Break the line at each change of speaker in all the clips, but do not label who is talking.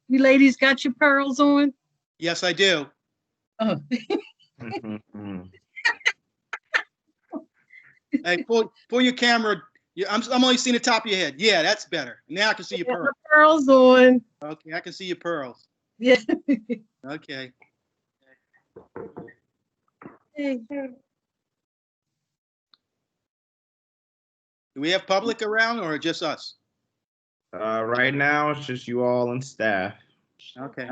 You ladies got your pearls on?
Yes, I do.
Oh.
Hey, pull your camera. I'm only seeing the top of your head. Yeah, that's better. Now I can see your pearls.
Pearls on.
Okay, I can see your pearls.
Yeah.
Okay.
Hey.
Do we have public around or just us?
Right now, it's just you all and staff.
Okay.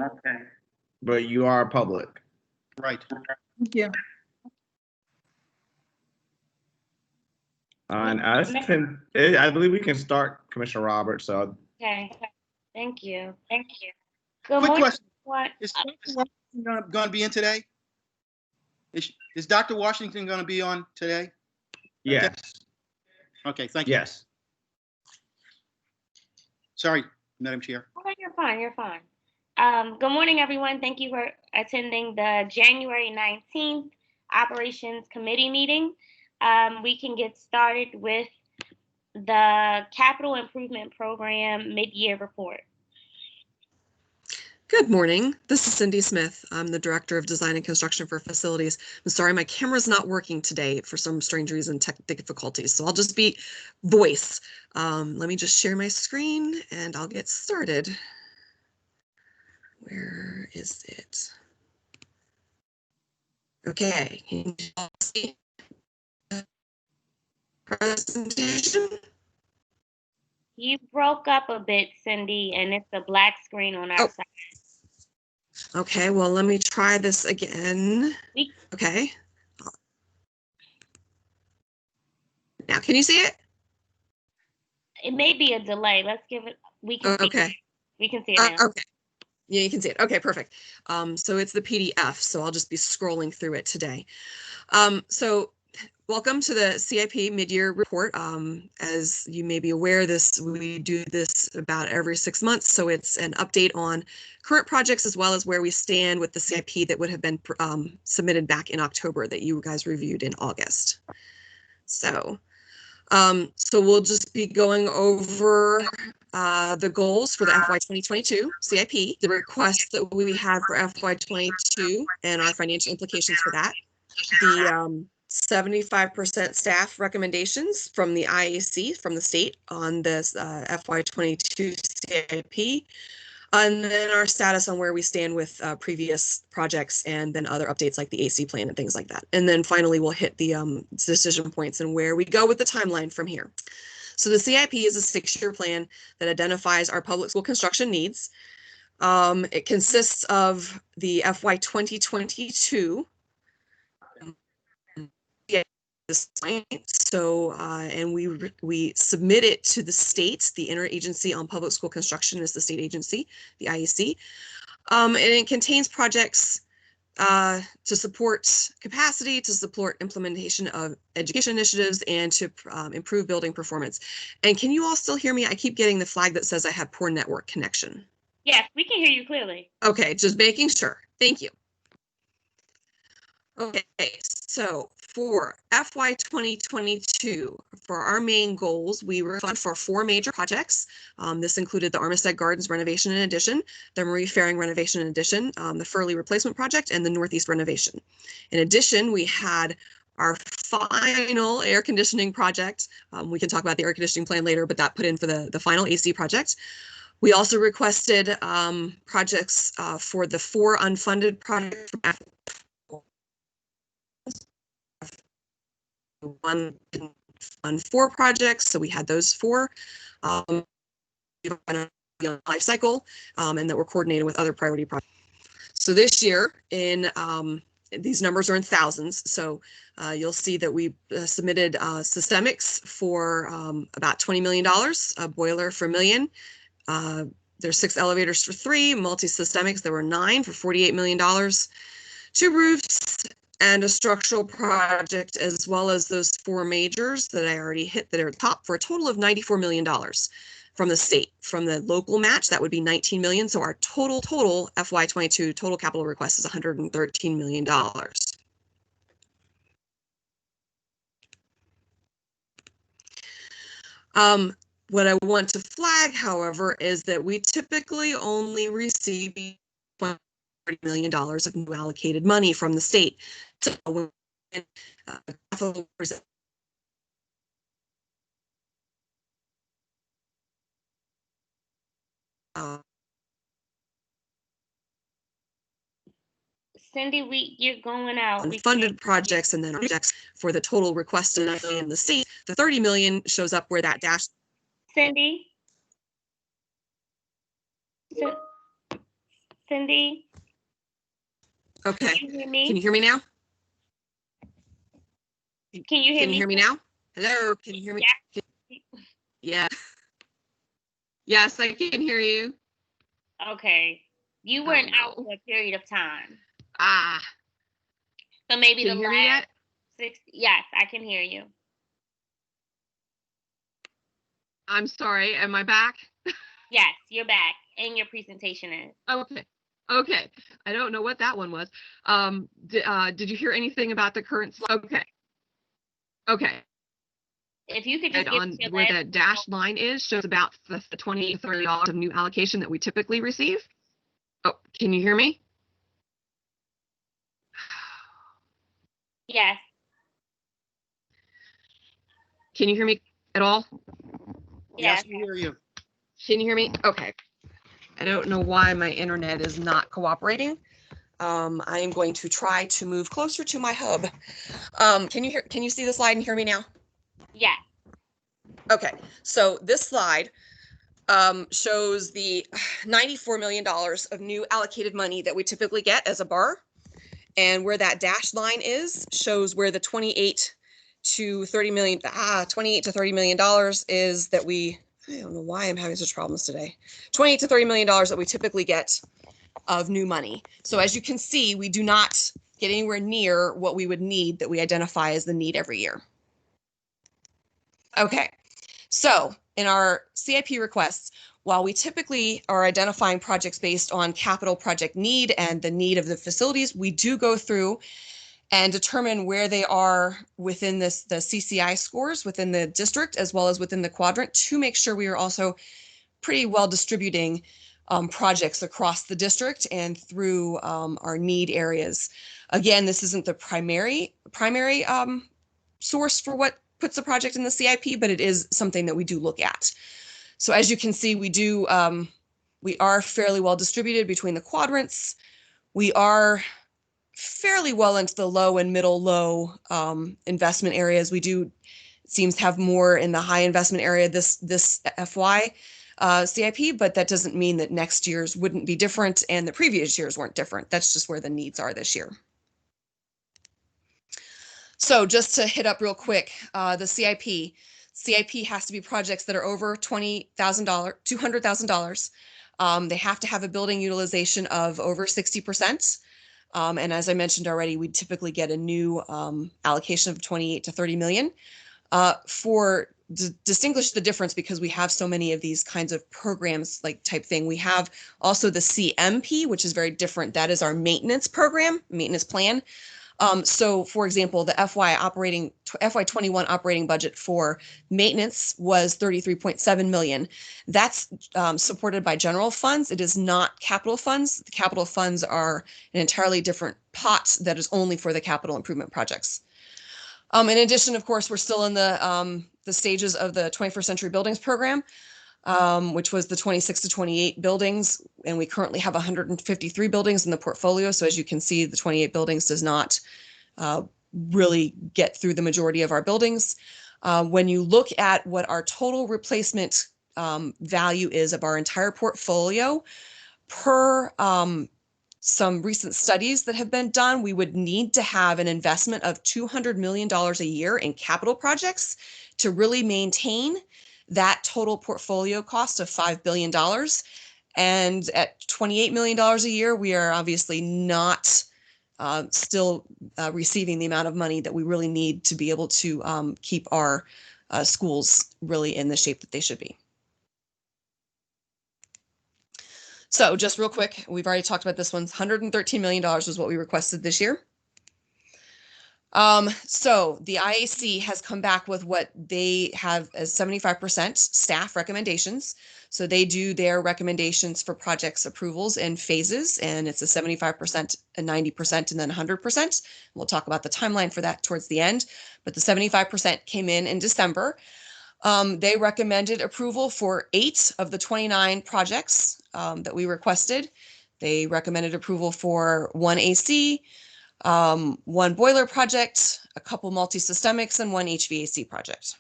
But you are public.
Right.
Thank you.
And I believe we can start, Commissioner Roberts. So.
Okay. Thank you. Good
Quick
morning.
question.
What?
Is Dr. Washington going to be in today? Is Dr. Washington going to be on today?
Yes.
Okay, thank you.
Yes.
Sorry, Madam Chair.
Oh, you're fine. Good morning, everyone. Thank you for attending the January 19th Operations Committee meeting. We can get started with the Capital Improvement Program Mid-Year Report.
Good morning. This is Cindy Smith. I'm the Director of Design and Construction for Facilities. I'm sorry, my camera's not working today for some strange reason, tech difficulties, so I'll just be voice. Let me just share my screen and I'll get started. Where is it? Okay, can you see the presentation?
You broke up a bit, Cindy, and it's a black screen on our side.
Okay, well, let me try this again. Okay. Now, can you see it?
It may be a delay. Let's give it, we can see it. We can see it now.
Okay. Yeah, you can see it. Okay, perfect. So it's the PDF, so I'll just be scrolling through it today. So welcome to the CIP Mid-Year Report. As you may be aware, we do this about every 6 months, so it's an update on current projects as well as where we stand with the CIP that would have been submitted back in October that you guys reviewed in August. So we'll just be going over the goals for the FY 2022 CIP, the requests that we have for FY 22 and our financial implications for that, the 75% staff recommendations from the IAC from the state on this FY 22 CIP, and then our status on where we stand with previous projects and then other updates like the AC plan and things like that. And then finally, we'll hit the decision points and where we go with the timeline from here. So the CIP is a 6-year plan that identifies our public school construction needs. It consists of the FY 2022 So, and we submit it to the state. The Interagency on Public School Construction is the state agency, the IEC. And it contains projects to support capacity, to support implementation of education initiatives, and to improve building performance. And can you all still hear me? I keep getting the flag that says I have poor network connection.
Yes, we can hear you clearly.
Okay, just making sure. Thank you. Okay, so for FY 2022, for our main goals, we were funded for 4 major projects. This included the Armistead Gardens renovation and addition, the Marie Fairing renovation and addition, the Furley replacement project, and the Northeast renovation. In addition, we had our final air conditioning project. We can talk about the air conditioning plan later, but that put in for the final AC project. We also requested projects for the 4 unfunded projects from one on 4 projects, so we had those 4 life cycle, and that were coordinated with other priority projects. So this year, in these numbers are in thousands, so you'll see that we submitted systemics for about $20 million, a boiler for $1 million. There's 6 elevators for 3, multi-systemics there were 9 for $48 million, 2 roofs, and a structural project, as well as those 4 majors that I already hit that are top, for a total of $94 million from the state. From the local match, that would be $19 million. So our total FY22 total capital request is $113 million. What I want to flag, however, is that we typically only receive $20 million of new allocated money from the state. So when capital
Cindy, you're going out. We
unfunded
can't-
projects and then projects for the total requested in the state, the 30 million shows up where that dash.
Cindy? Cindy,
Okay,
can you hear
can
me?
you hear me now?
Can you hear
Can
me?
you hear me now? Hello, can you hear me?
Yeah.
Yeah. Yes, I can hear you.
Okay. You weren't
Oh,
out
no.
for a period of time.
Ah,
So maybe
can
the
you hear me
last
yet?
60. Yes, I can hear you.
I'm sorry, am I back?
Yes, you're back and your presentation is.
Okay. Okay. I don't know what that one was. Did you hear anything about the current? Okay. Okay.
If you could just give
On
us your
where
last.
the dashed line is shows about the $20 to $30 of new allocation that we typically receive. Oh, can you hear me?
Yes.
Can you hear me at all?
Yes,
Yes.
we hear you.
Can you hear me? Okay. I don't know why my internet is not cooperating. I am going to try to move closer to my hub. Can you see the slide and hear me now?
Yes.
Okay, so this slide shows the $94 million of new allocated money that we typically get as a bar. And where that dashed line is shows where the $28 to $30 million is that I don't know why I'm having such problems today. $28 to $30 million that we typically get of new money. So as you can see, we do not get anywhere near what we would need that we identify as the need every year. Okay, so in our CIP requests, while we typically are identifying projects based on capital project need and the need of the facilities, we do go through and determine where they are within the CCI scores within the district as well as within the quadrant to make sure we are also pretty well distributing projects across the district and through our need areas. Again, this isn't the primary source for what puts the project in the CIP, but it is something that we do look at. So as you can see, we are fairly well distributed between the quadrants. We are fairly well into the low and middle low investment areas. We do, it seems, have more in the high investment area this FY CIP, but that doesn't mean that next year's wouldn't be different and the previous years weren't different. That's just where the needs are this year. So just to hit up real quick, the CIP has to be projects that are over $200,000. They have to have a building utilization of over 60%. And as I mentioned already, we typically get a new allocation of 28 to 30 million. Distinguish the difference, because we have so many of these kinds of programs type thing. We have also the CMP, which is very different. That is our maintenance program, maintenance plan. So for example, the FY21 operating budget for maintenance was 33.7 million. That's supported by general funds. It is not capital funds. The capital funds are an entirely different pot that is only for the capital improvement projects. In addition, of course, we're still in the stages of the 21st Century Buildings program, which was the 26 to 28 buildings, and we currently have 153 buildings in the portfolio. So as you can see, the 28 buildings does not really get through the majority of our buildings. When you look at what our total replacement value is of our entire portfolio, per some recent studies that have been done, we would need to have an investment of $200 million a year in capital projects to really maintain that total portfolio cost of $5 billion. And at $28 million a year, we are obviously not still receiving the amount of money that we really need to be able to keep our schools really in the shape that they should be. So just real quick, we've already talked about this one. $113 million was what we requested this year. So the IAC has come back with what they have as 75% staff recommendations. So they do their recommendations for projects approvals in phases, and it's a 75%, a 90%, and then 100%. We'll talk about the timeline for that towards the end, but the 75% came in December. They recommended approval for 8 of the 29 projects that we requested. They recommended approval for 1 AC, 1 boiler project, a couple multi-systemics, and 1 HVAC project.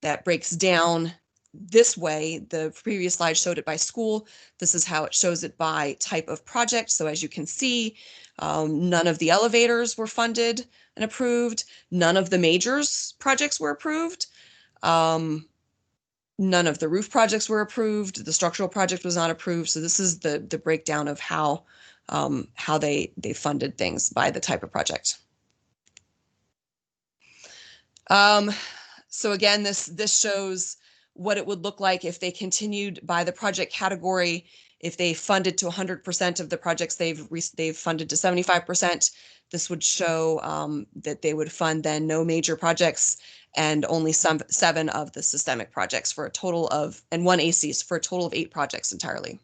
That breaks down this way. The previous slide showed it by school. This is how it shows it by type of project. So as you can see, none of the elevators were funded and approved. None of the majors projects were approved. None of the roof projects were approved. The structural project was not approved. So this is the breakdown of how they funded things by the type of project. So again, this shows what it would look like if they continued by the project category. If they funded to 100% of the projects they've funded to 75%, this would show that they would fund then no major projects and only 7 of the systemic projects for a total of, and 1 ACs for a total of 8 projects entirely.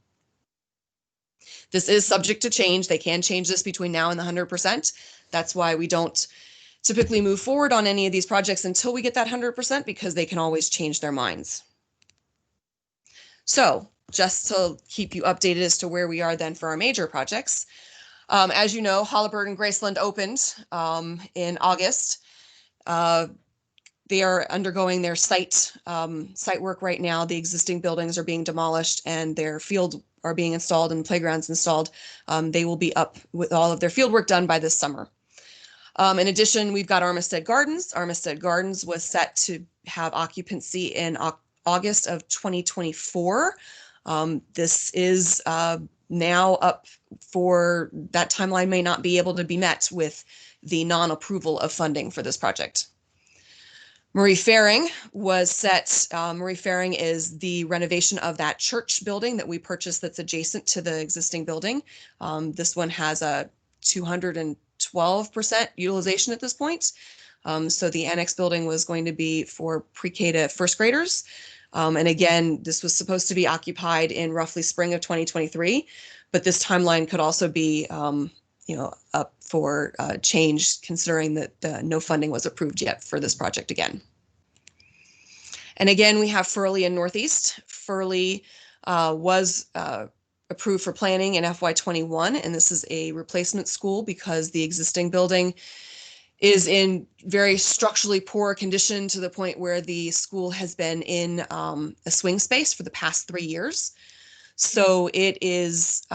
This is subject to change. They can change this between now and the 100%. That's why we don't typically move forward on any of these projects until we get that 100%, because they can always change their minds. So just to keep you updated as to where we are then for our major projects. As you know, Halliburton Graceland opened in August. They are undergoing their site work right now. The existing buildings are being demolished and their field are being installed and playgrounds installed. They will be up with all of their field work done by this summer. In addition, we've got Armistead Gardens. Armistead Gardens was set to have occupancy in August of 2024. This is now up for, that timeline may not be able to be met with the non-approval of funding for this project. Marie Fairing was set. Marie Fairing is the renovation of that church building that we purchased that's adjacent to the existing building. This one has a 212% utilization at this point. So the Annex Building was going to be for pre-K to first graders. And again, this was supposed to be occupied in roughly spring of 2023, but this timeline could also be up for change, considering that no funding was approved yet for this project again. And again, we have Furley and Northeast. Furley was approved for planning in FY21, and this is a replacement school because the existing building is in very structurally poor condition to the point where the school has been in a swing space for the past 3 years. So it is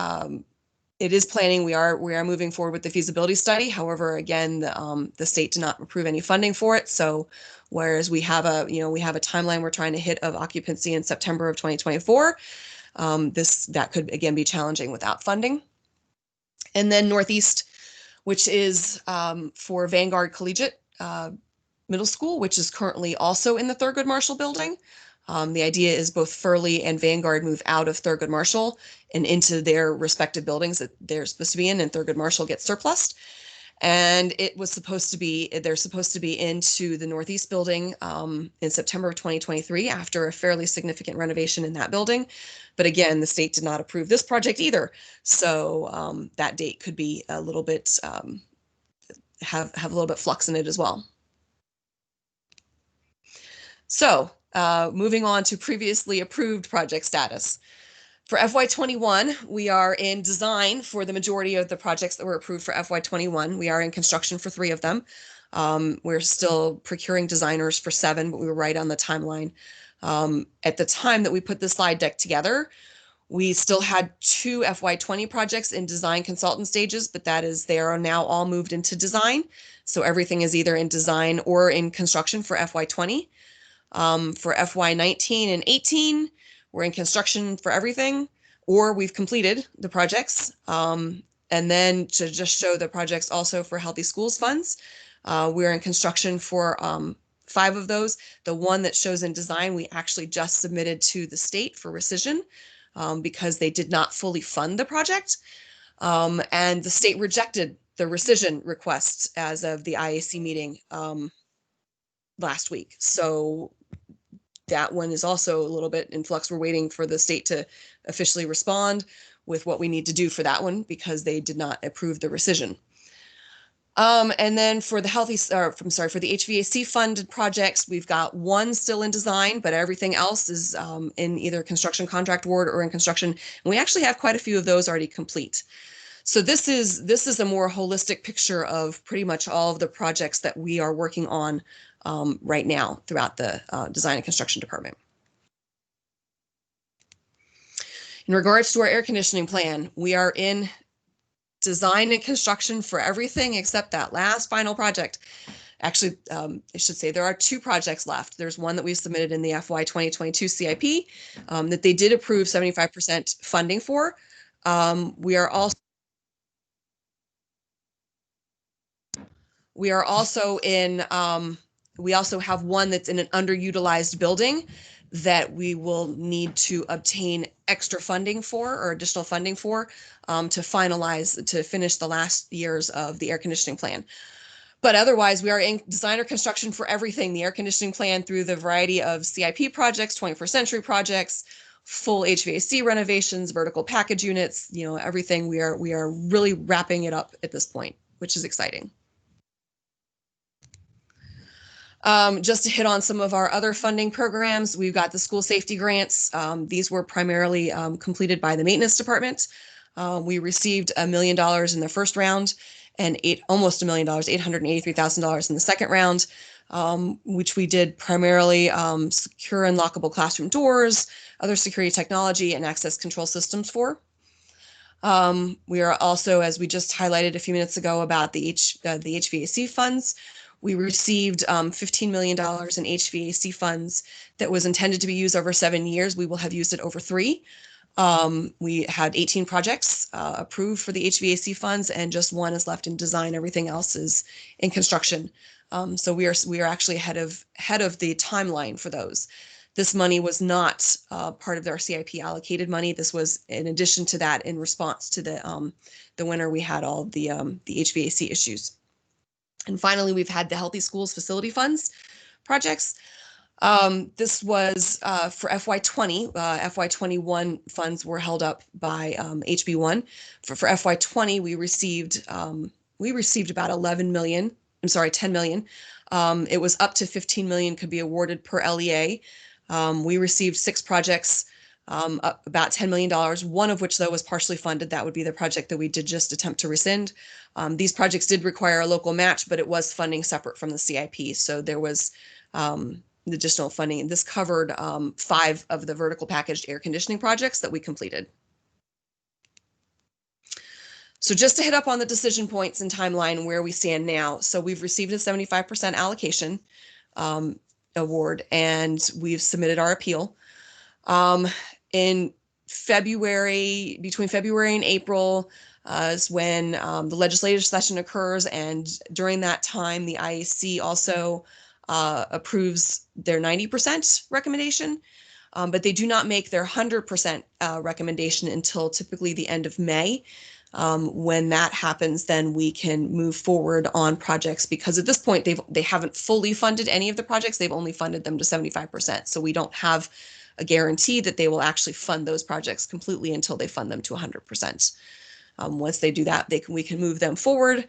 planning. We are moving forward with the feasibility study. However, again, the state did not approve any funding for it. So whereas we have a timeline we're trying to hit of occupancy in September of 2024, that could again be challenging without funding. And then Northeast, which is for Vanguard Collegiate Middle School, which is currently also in the Thurgood Marshall building. The idea is both Furley and Vanguard move out of Thurgood Marshall and into their respective buildings that they're supposed to be in, and Thurgood Marshall gets surplused. And they're supposed to be into the Northeast building in September of 2023 after a fairly significant renovation in that building. But again, the state did not approve this project either. So that date could be a little bit, have a little bit flux in it as well. So moving on to previously approved project status. For FY21, we are in design for the majority of the projects that were approved for FY21. We are in construction for 3 of them. We're still procuring designers for 7, but we were right on the timeline. At the time that we put the slide deck together, we still had 2 FY20 projects in design consultant stages, but they are now all moved into design. So everything is either in design or in construction for FY20. For FY19 and 18, we're in construction for everything, or we've completed the projects. And then to just show the projects also for Healthy Schools funds, we're in construction for 5 of those. The one that shows in design, we actually just submitted to the state for rescission because they did not fully fund the project. And the state rejected rescission requests as of the IAC meeting last week. So that one is also a little bit in flux. We're waiting for the state to officially respond with what we need to do for that one because they did not approve the rescission. And then for the for the HVAC funded projects, we've got one still in design, but everything else is in either construction contract award or in construction. And we actually have quite a few of those already complete. So this is a more holistic picture of pretty much all of the projects that we are working on right now throughout the design and construction department. In regards to our air conditioning plan, we are in design and construction for everything except that last final project. Actually, I should say there are 2 projects left. There's one that we submitted in the FY 2022 CIP that they did approve 75% funding for. We are also in, we also have one that's in an underutilized building that we will need to obtain extra funding for or additional funding for to finish the last years of the air conditioning plan. But otherwise, we are in design or construction for everything, the air conditioning plan through the variety of CIP projects, 21st century projects, full HVAC renovations, vertical package units, everything. We are really wrapping it up at this point, which is exciting. Just to hit on some of our other funding programs, we've got the school safety grants. These were primarily completed by the maintenance department. We received $1 million in the first round and almost $1 million, $883,000 in the second round, which we did primarily secure and lockable classroom doors, other security technology, and access control systems for. We are also, as we just highlighted a few minutes ago about the HVAC funds, we received $15 million in HVAC funds that was intended to be used over 7 years. We will have used it over 3. We had 18 projects approved for the HVAC funds, and just 1 is left in design. Everything else is in construction. So we are actually ahead of the timeline for those. This money was not part of our CIP allocated money. This was in addition to that in response to the winter we had all the HVAC issues. And finally, we've had the Healthy Schools Facility Funds projects. This was for FY20. FY21 funds were held up by HB1. For FY20, we received about 11 million. I'm sorry, 10 million. It was up to 15 million could be awarded per LEA. We received 6 projects, about $10 million, one of which, though, was partially funded. That would be the project that we did just attempt to rescind. These projects did require a local match, but it was funding separate from the CIP. So there was additional funding. And this covered 5 of the vertical packaged air conditioning projects that we completed. So just to hit up on the decision points and timeline where we stand now. So we've received a 75% allocation award, and we've submitted our appeal. In February, between February and April is when the legislative session occurs, and during that time, the IAC also approves their 90% recommendation, but they do not make their 100% recommendation until typically the end of May. When that happens, then we can move forward on projects, because at this point they haven't fully funded any of the projects. They've only funded them to 75%. So we don't have a guarantee that they will actually fund those projects completely until they fund them to 100%. Once they do that, we can move them forward.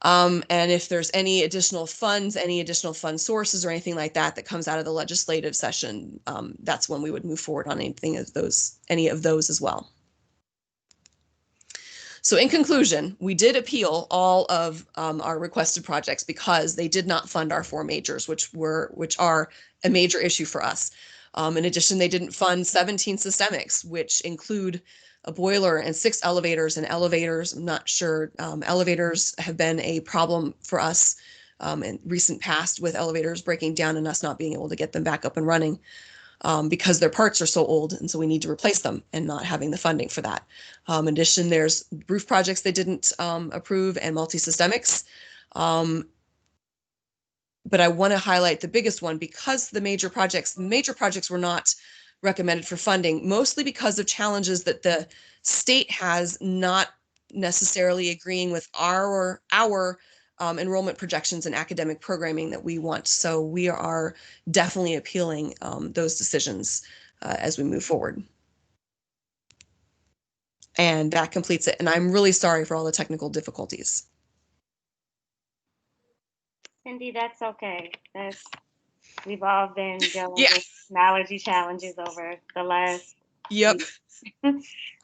And if there's any additional funds, any additional fund sources or anything like that that comes out of the legislative session, that's when we would move forward on any of those as well. So in conclusion, we did appeal all of our requested projects because they did not fund our 4 majors, which are a major issue for us. In addition, they didn't fund 17 systemics, which include a boiler and 6 elevators. And elevators, I'm not sure, elevators have been a problem for us in recent past, with elevators breaking down and us not being able to get them back up and running because their parts are so old, and so we need to replace them, and not having the funding for that. In addition, there's roof projects they didn't approve, and multi-systemics. But I want to highlight the biggest one, because the major projects were not recommended for funding, mostly because of challenges that the state has not necessarily agreeing with our enrollment projections and academic programming that we want. So we are definitely appealing those decisions as we move forward. And that completes it. And I'm really sorry for all the technical difficulties.
Cindy, that's okay. We've all been dealing
Yeah.
with technology challenges over the last.
Yep.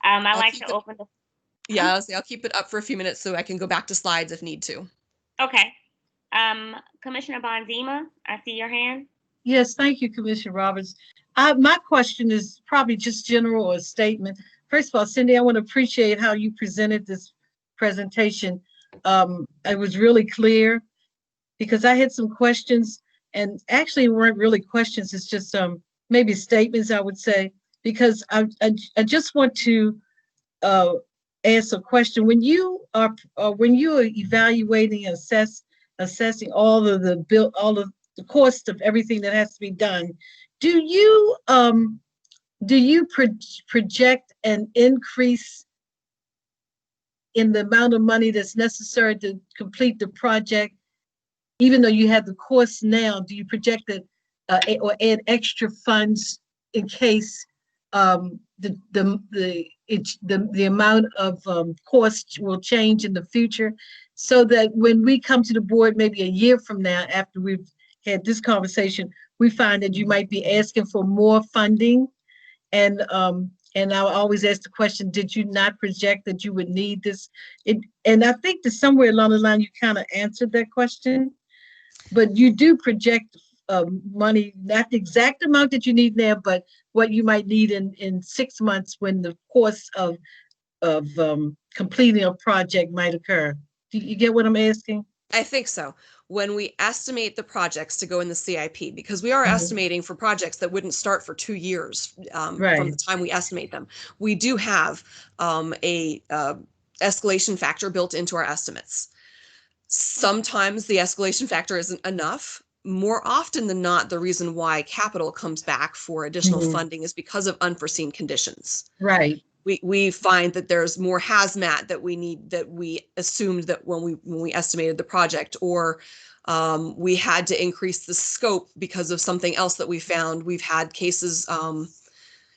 I like to open the.
Yeah, I'll keep it up for a few minutes so I can go back to slides if need to.
Okay. Commissioner Bondima, I see your hand.
Yes, thank you, Commissioner Roberts. My question is probably just general or a statement. First of all, Cindy, I want to appreciate how you presented this presentation. It was really clear because I had some questions, and actually weren't really questions. It's just maybe statements, I would say, because I just want to ask a question. When you are evaluating, assessing all of the cost of everything that has to be done, do you project an increase in the amount of money that's necessary to complete the project, even though you have the cost now? Do you project that or add extra funds in case the amount of cost will change in the future, so that when we come to the board maybe a year from now, after we've had this conversation, we find that you might be asking for more funding? And I'll always ask the question, did you not project that you would need this? And I think that somewhere along the line you kind of answered that question, but you do project money, not the exact amount that you need now, but what you might need in 6 months when the course of completing a project might occur. Do you get what I'm asking?
I think so. When we estimate the projects to go in the CIP, because we are estimating for projects that wouldn't start for 2 years from the time we estimate them, we do have a escalation factor built into our estimates. Sometimes the escalation factor isn't enough. More often than not, the reason why capital comes back for additional funding is because of unforeseen conditions.
Right.
We find that there's more hazmat that we need, that we assumed that when we estimated the project, or we had to increase the scope because of something else that we found. We've had cases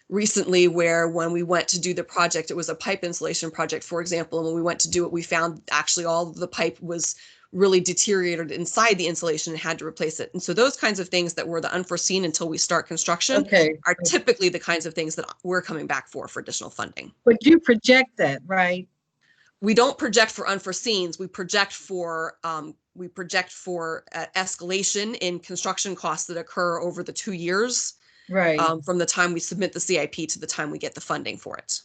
recently where when we went to do the project, it was a pipe installation project, for example, and when we went to do it, we found actually all of the pipe was really deteriorated inside the insulation and had to replace it. And so those kinds of things that were the unforeseen until we start construction are typically the kinds of things that we're coming back for additional funding.
But you project that, right?
We don't project for unforeseens. We project for escalation in construction costs that occur over the 2 years,
right?
From the time we submit the CIP to the time we get the funding for it.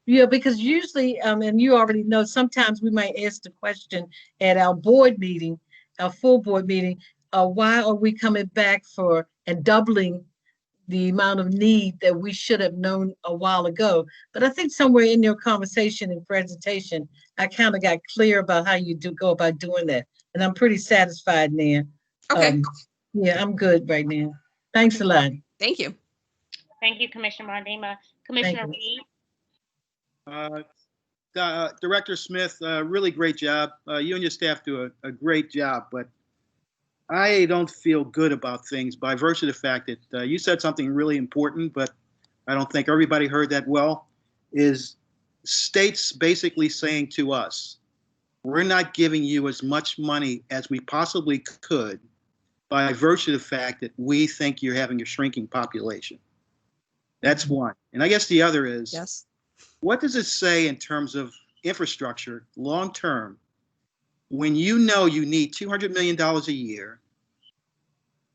Yeah, because usually, and you already know, sometimes we might ask the question at our board meeting, our full board meeting, why are we coming back for and doubling the amount of need that we should have known a while ago? But I think somewhere in your conversation and presentation, I kind of got clear about how you go about doing that. And I'm pretty satisfied now.
Okay.
Yeah, I'm good right now. Thanks a lot.
Thank you.
Thank you, Commissioner Bondima. Commissioner Reed.
Director Smith, really great job. You and your staff do a great job, but I don't feel good about things by virtue of the fact that you said something really important, but I don't think everybody heard that well, is states basically saying to us, we're not giving you as much money as we possibly could by virtue of the fact that we think you're having a shrinking population. That's one. And I guess the other is,
yes,
what does it say in terms of infrastructure long term when you know you need $200 million a year,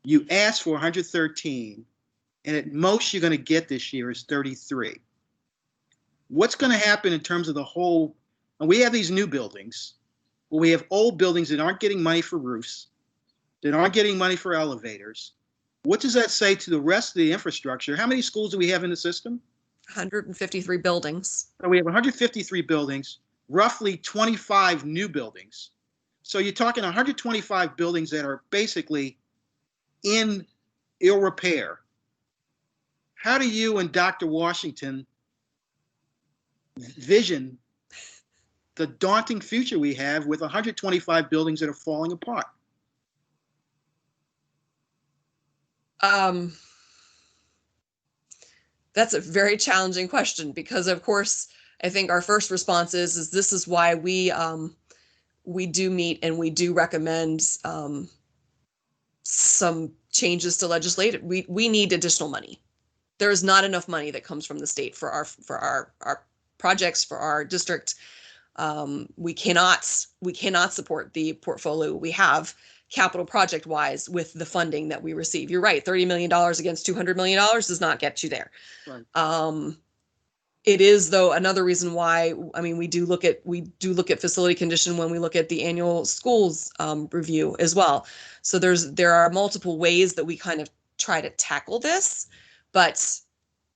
you ask for 113, and at most you're going to get this year is 33? What's going to happen in terms of the whole? And we have these new buildings, but we have old buildings that aren't getting money for roofs, that aren't getting money for elevators. What does that say to the rest of the infrastructure? How many schools do we have in the system?
153 buildings.
So we have 153 buildings, roughly 25 new buildings. So you're talking 125 buildings that are basically in ill repair. How do you and Dr. Washington vision the daunting future we have with 125 buildings that are falling apart?
That's a very challenging question because, of course, I think our first response is this is why we do meet and we do recommend some changes to legislation. We need additional money. There is not enough money that comes from the state for our projects, for our district. We cannot support the portfolio we have capital project wise with the funding that we receive. You're right, $30 million against $200 million does not get you there. Right. It is, though, another reason why, I mean, we do look at facility condition when we look at the annual schools review as well. So there are multiple ways that we kind of try to tackle this, but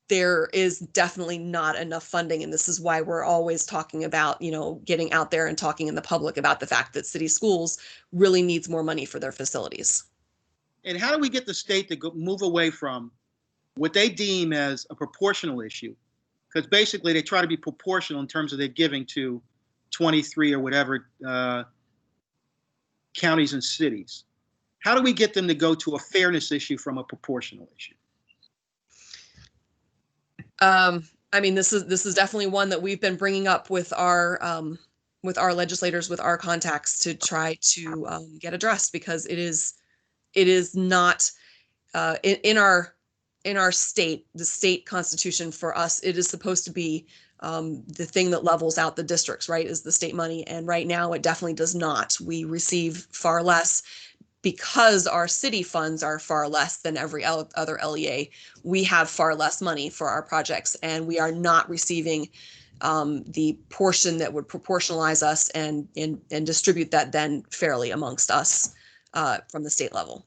there is definitely not enough funding. And this is why we're always talking about, getting out there and talking in the public about the fact that city schools really needs more money for their facilities.
And how do we get the state to move away from what they deem as a proportional issue? Because basically they try to be proportional in terms of their giving to 23 or whatever counties and cities. How do we get them to go to a fairness issue from a proportional issue?
I mean, this is definitely one that we've been bringing up with our legislators, with our contacts to try to get addressed, because it is not in our state, the state constitution for us, it is supposed to be the thing that levels out the districts, right, is the state money. And right now it definitely does not. We receive far less because our city funds are far less than every other LEA. We have far less money for our projects, and we are not receiving the portion that would proportionalize us and distribute that then fairly amongst us from the state level.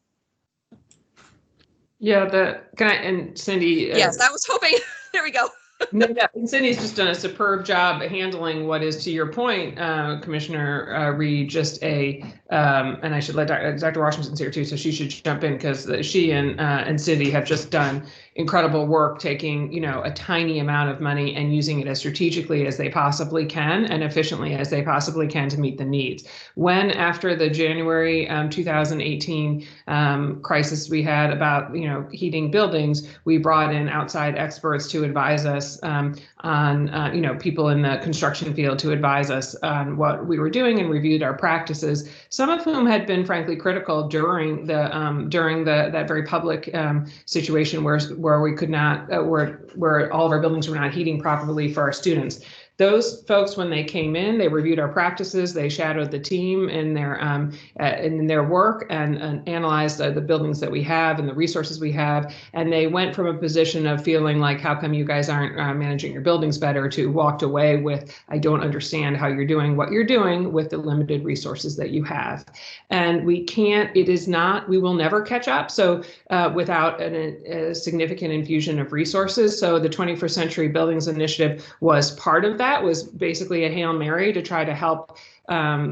Yeah, and Cindy.
Yes, I was hoping. There we go.
No, and Cindy's just done a superb job handling what is, to your point, Commissioner Reed, just and I should let Dr. Washington's here too, so she should jump in, because she and Cindy have just done incredible work taking, a tiny amount of money and using it as strategically as they possibly can and efficiently as they possibly can to meet the needs. When, after the January 2018 crisis we had about, heating buildings, we brought in outside experts to advise us on, people in the construction field to advise us on what we were doing and reviewed our practices, some of whom had been frankly critical during that very public situation where we could not, where all of our buildings were not heating properly for our students. Those folks, when they came in, they reviewed our practices, they shadowed the team in their work and analyzed the buildings that we have and the resources we have. And they went from a position of feeling like, how come you guys aren't managing your buildings better, to walked away with, I don't understand how you're doing what you're doing with the limited resources that you have. And we will never catch up. So without a significant infusion of resources. So the 21st Century Buildings Initiative was part of that. Was basically a Hail Mary to try to help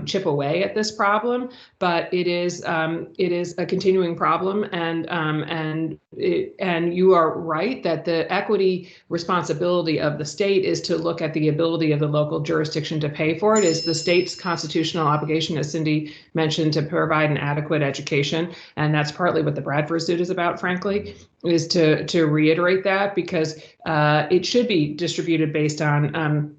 chip away at this problem, but it is a continuing problem, and you are right that the equity responsibility of the state is to look at the ability of the local jurisdiction to pay for it. Is the state's constitutional obligation, as Cindy mentioned, to provide an adequate education, and that's partly what the Bradford suit is about, frankly, is to reiterate that, because it should be distributed based on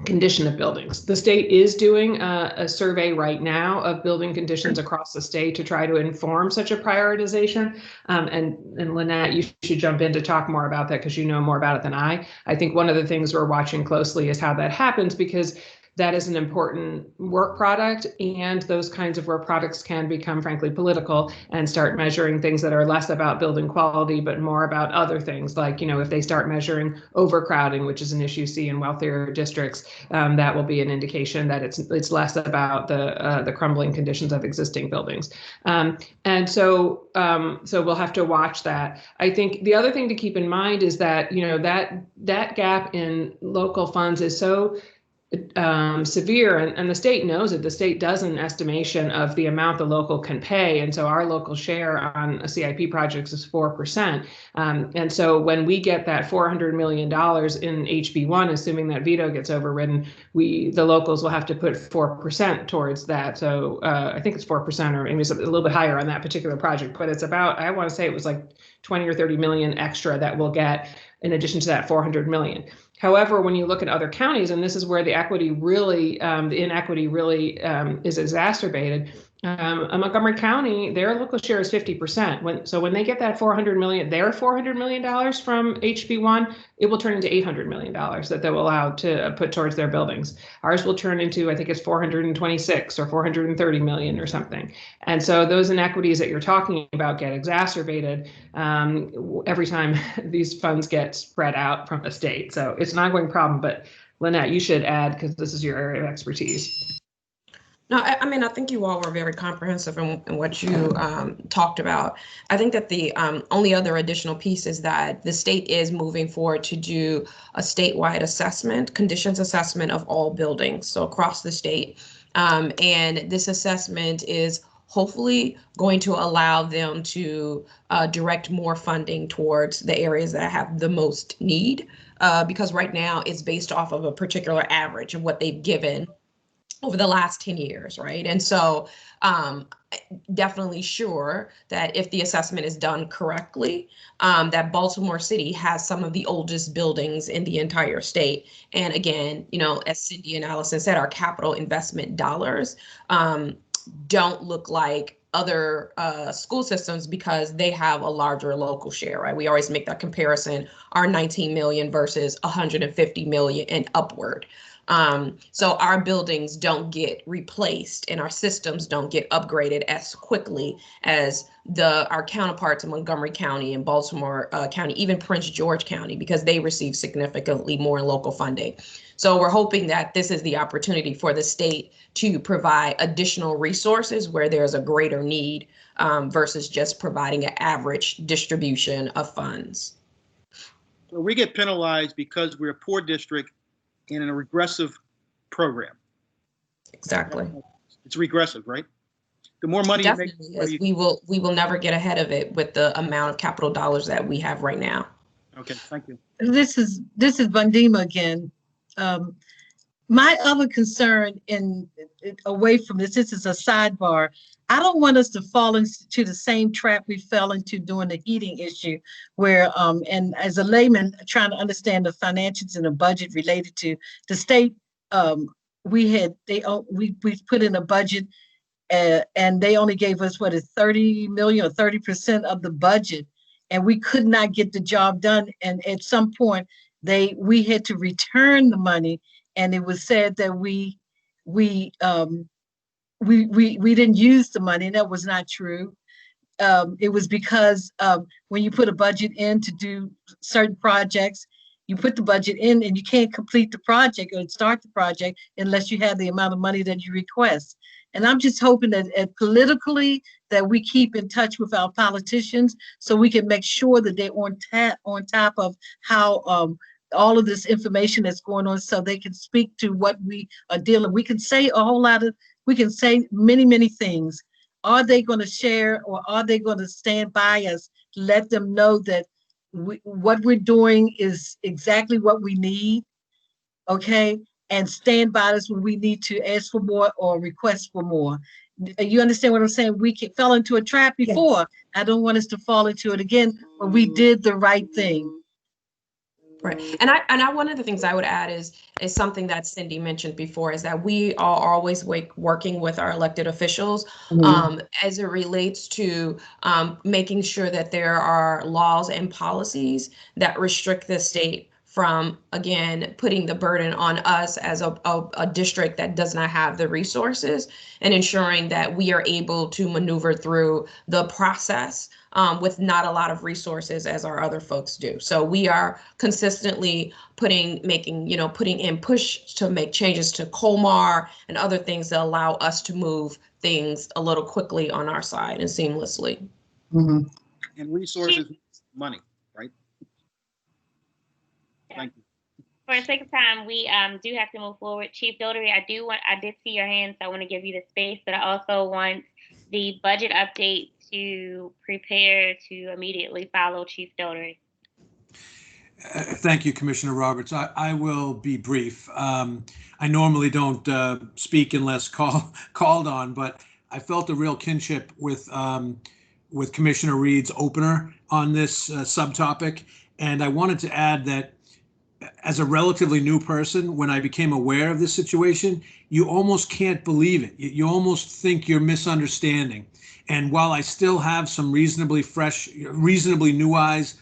condition of buildings. The state is doing a survey right now of building conditions across the state to try to inform such a prioritization. And Lynette, you should jump in to talk more about that, because you know more about it than I. I think one of the things we're watching closely is how that happens, because that is an important work product, and those kinds of work products can become, frankly, political and start measuring things that are less about building quality, but more about other things. Like, if they start measuring overcrowding, which is an issue you see in wealthier districts, that will be an indication that it's less about the crumbling conditions of existing buildings. And so we'll have to watch that. I think the other thing to keep in mind is that, that gap in local funds is so severe, and the state knows it. The state does an estimation of the amount the local can pay, and so our local share on a CIP projects is 4%. And so when we get that $400 million in HB1, assuming that veto gets overridden, the locals will have to put 4% towards that. So I think it's 4%, or maybe it's a little bit higher on that particular project, but it's about, I want to say it was like 20 or 30 million extra that we'll get in addition to that 400 million. However, when you look at other counties, and this is where the inequity really is exacerbated. Montgomery County, their local share is 50%. So when they get that $400 million from HB1, it will turn into $800 million that they will allow to put towards their buildings. Ours will turn into, I think it's 426 or 430 million or something. And so those inequities that you're talking about get exacerbated every time these funds get spread out from the state. So it's an ongoing problem, but Lynette, you should add, because this is your area of expertise.
No, I mean, I think you all were very comprehensive in what you talked about. I think that the only other additional piece is that the state is moving forward to do a statewide assessment, conditions assessment of all buildings, so across the state. And this assessment is hopefully going to allow them to direct more funding towards the areas that have the most need, because right now it's based off of a particular average of what they've given over the last 10 years, right? And so definitely sure that if the assessment is done correctly, that Baltimore City has some of the oldest buildings in the entire state. And again, you know, as Cindy and Allison said, our capital investment dollars don't look like other school systems because they have a larger local share, right? We always make that comparison, our 19 million versus 150 million and upward. So our buildings don't get replaced and our systems don't get upgraded as quickly as our counterparts in Montgomery County and Baltimore County, even Prince George County, because they receive significantly more in local funding. So we're hoping that this is the opportunity for the state to provide additional resources where there's a greater need versus just providing an average distribution of funds.
So we get penalized because we're a poor district in a regressive program.
Exactly.
It's regressive, right? The more money
Definitely
you make,
is. We will never get ahead of it with the amount of capital dollars that we have right now.
Okay, thank you.
This is Vandima again. My other concern away from this is a sidebar. I don't want us to fall into the same trap we fell into during the heating issue, where and as a layman trying to understand the financials and the budget related to the state, we put in a budget and they only gave us what is 30 million or 30% of the budget, and we could not get the job done. And at some point, we had to return the money, and it was said that we didn't use the money, and that was not true. It was because when you put a budget in to do certain projects, you put the budget in and you can't complete the project or start the project unless you have the amount of money that you request. And I'm just hoping that politically that we keep in touch with our politicians so we can make sure that they're on top of how all of this information that's going on, so they can speak to what we are dealing. We can say we can say many, many things. Are they going to share, or are they going to stand by us, let them know that what we're doing is exactly what we need, okay? And stand by us when we need to ask for more or request for more. You understand what I'm saying? We fell into a trap before. Yes. I don't want us to fall into it again, but we did the right thing.
Right. And one of the things I would add is something that Cindy mentioned before, is that we are always working with our elected officials as it relates to making sure that there are laws and policies that restrict the state from, again, putting the burden on us as a district that does not have the resources, and ensuring that we are able to maneuver through the process with not a lot of resources as our other folks do. So we are consistently putting in push to make changes to Colmar and other things that allow us to move things a little quickly on our side and seamlessly.
Mm-hmm. And resources, money, right?
Yeah.
Thank you.
For the sake of time, we do have to move forward. Chief Dotery, I did see your hand, so I want to give you the space, but I also want the budget update to prepare to immediately follow Chief Dotery.
Thank you, Commissioner Roberts. I will be brief. I normally don't speak unless called on, but I felt a real kinship with Commissioner Reed's opener on this subtopic, and I wanted to add that as a relatively new person, when I became aware of this situation, you almost can't believe it. You almost think you're misunderstanding. And while I still have some reasonably new eyes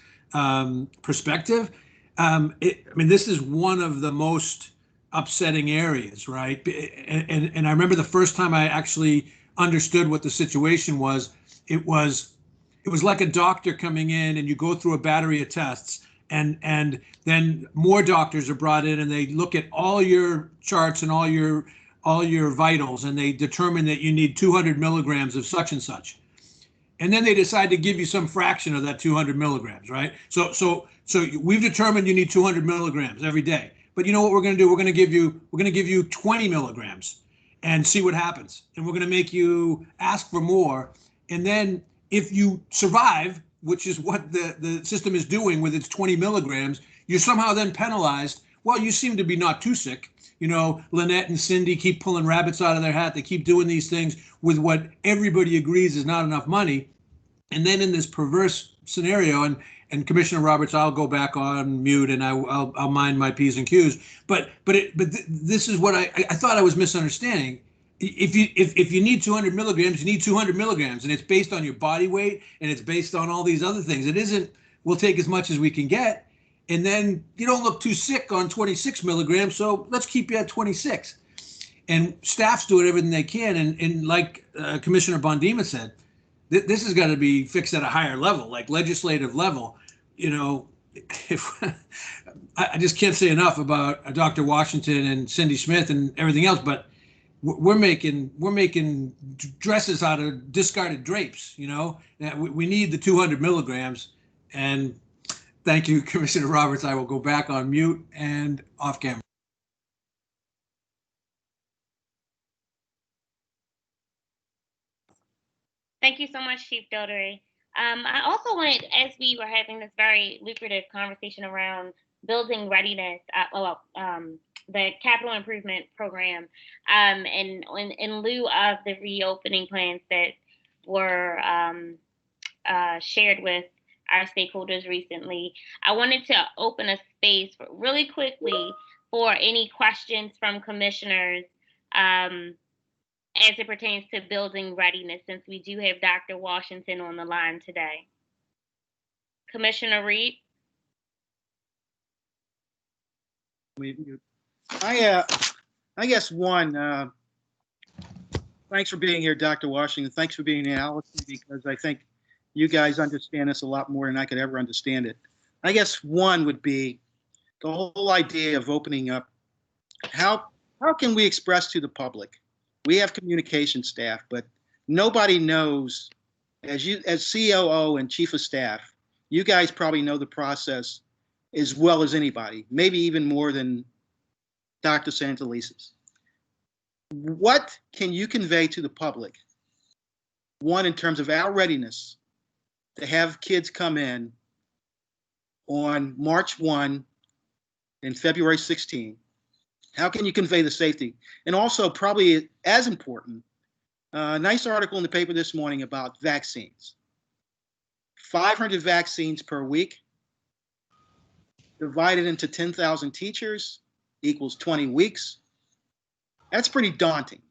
perspective, this is one of the most upsetting areas, right? And I remember the first time I actually understood what the situation was. It was like a doctor coming in and you go through a battery of tests. And then more doctors are brought in and they look at all your charts and all your vitals, and they determine that you need 200 milligrams of such and such. And then they decide to give you some fraction of that 200 milligrams, right? So we've determined you need 200 milligrams every day. But you know what we're going to do? We're going to give you 20 milligrams and see what happens. And we're going to make you ask for more. And then if you survive, which is what the system is doing with its 20 milligrams, you're somehow then penalized. Well, you seem to be not too sick. You know, Lynette and Cindy keep pulling rabbits out of their hat. They keep doing these things with what everybody agrees is not enough money. And then in this perverse scenario, and Commissioner Roberts, I'll go back on mute and I'll mind my P's and Q's. But this is what I thought I was misunderstanding. If you need 200 milligrams, you need 200 milligrams, and it's based on your body weight and it's based on all these other things. It isn't, we'll take as much as we can get, and then you don't look too sick on 26 milligrams, so let's keep you at 26. And staff's doing everything they can, and like Commissioner Bondima said, this has got to be fixed at a higher level, like legislative level. You know, I just can't say enough about Dr. Washington and Cindy Smith and everything else, but we're making dresses out of discarded drapes. You know, we need the 200 milligrams. And thank you, Commissioner Roberts. I will go back on mute and off camera.
Thank you so much, Chief Dotery. I also wanted, as we were having this very lucrative conversation around building readiness, the capital improvement program, and in lieu of the reopening plans that were shared with our stakeholders recently, I wanted to open a space really quickly for any questions from commissioners as it pertains to building readiness, since we do have Dr. Washington on the line today. Commissioner Reed?
I guess one, thanks for being here, Dr. Washington. Thanks for being here, Allison, because I think you guys understand this a lot more than I could ever understand it. I guess one would be the whole idea of opening up. How can we express to the public? We have communication staff, but nobody knows, as COO and Chief of Staff, you guys probably know the process as well as anybody, maybe even more than Dr. Santelises. What can you convey to the public? One, in terms of our readiness to have kids come in on March 1 and February 16. How can you convey the safety? And also, probably as important, a nice article in the paper this morning about vaccines. 500 vaccines per week, divided into 10,000 teachers, equals 20 weeks. That's pretty daunting.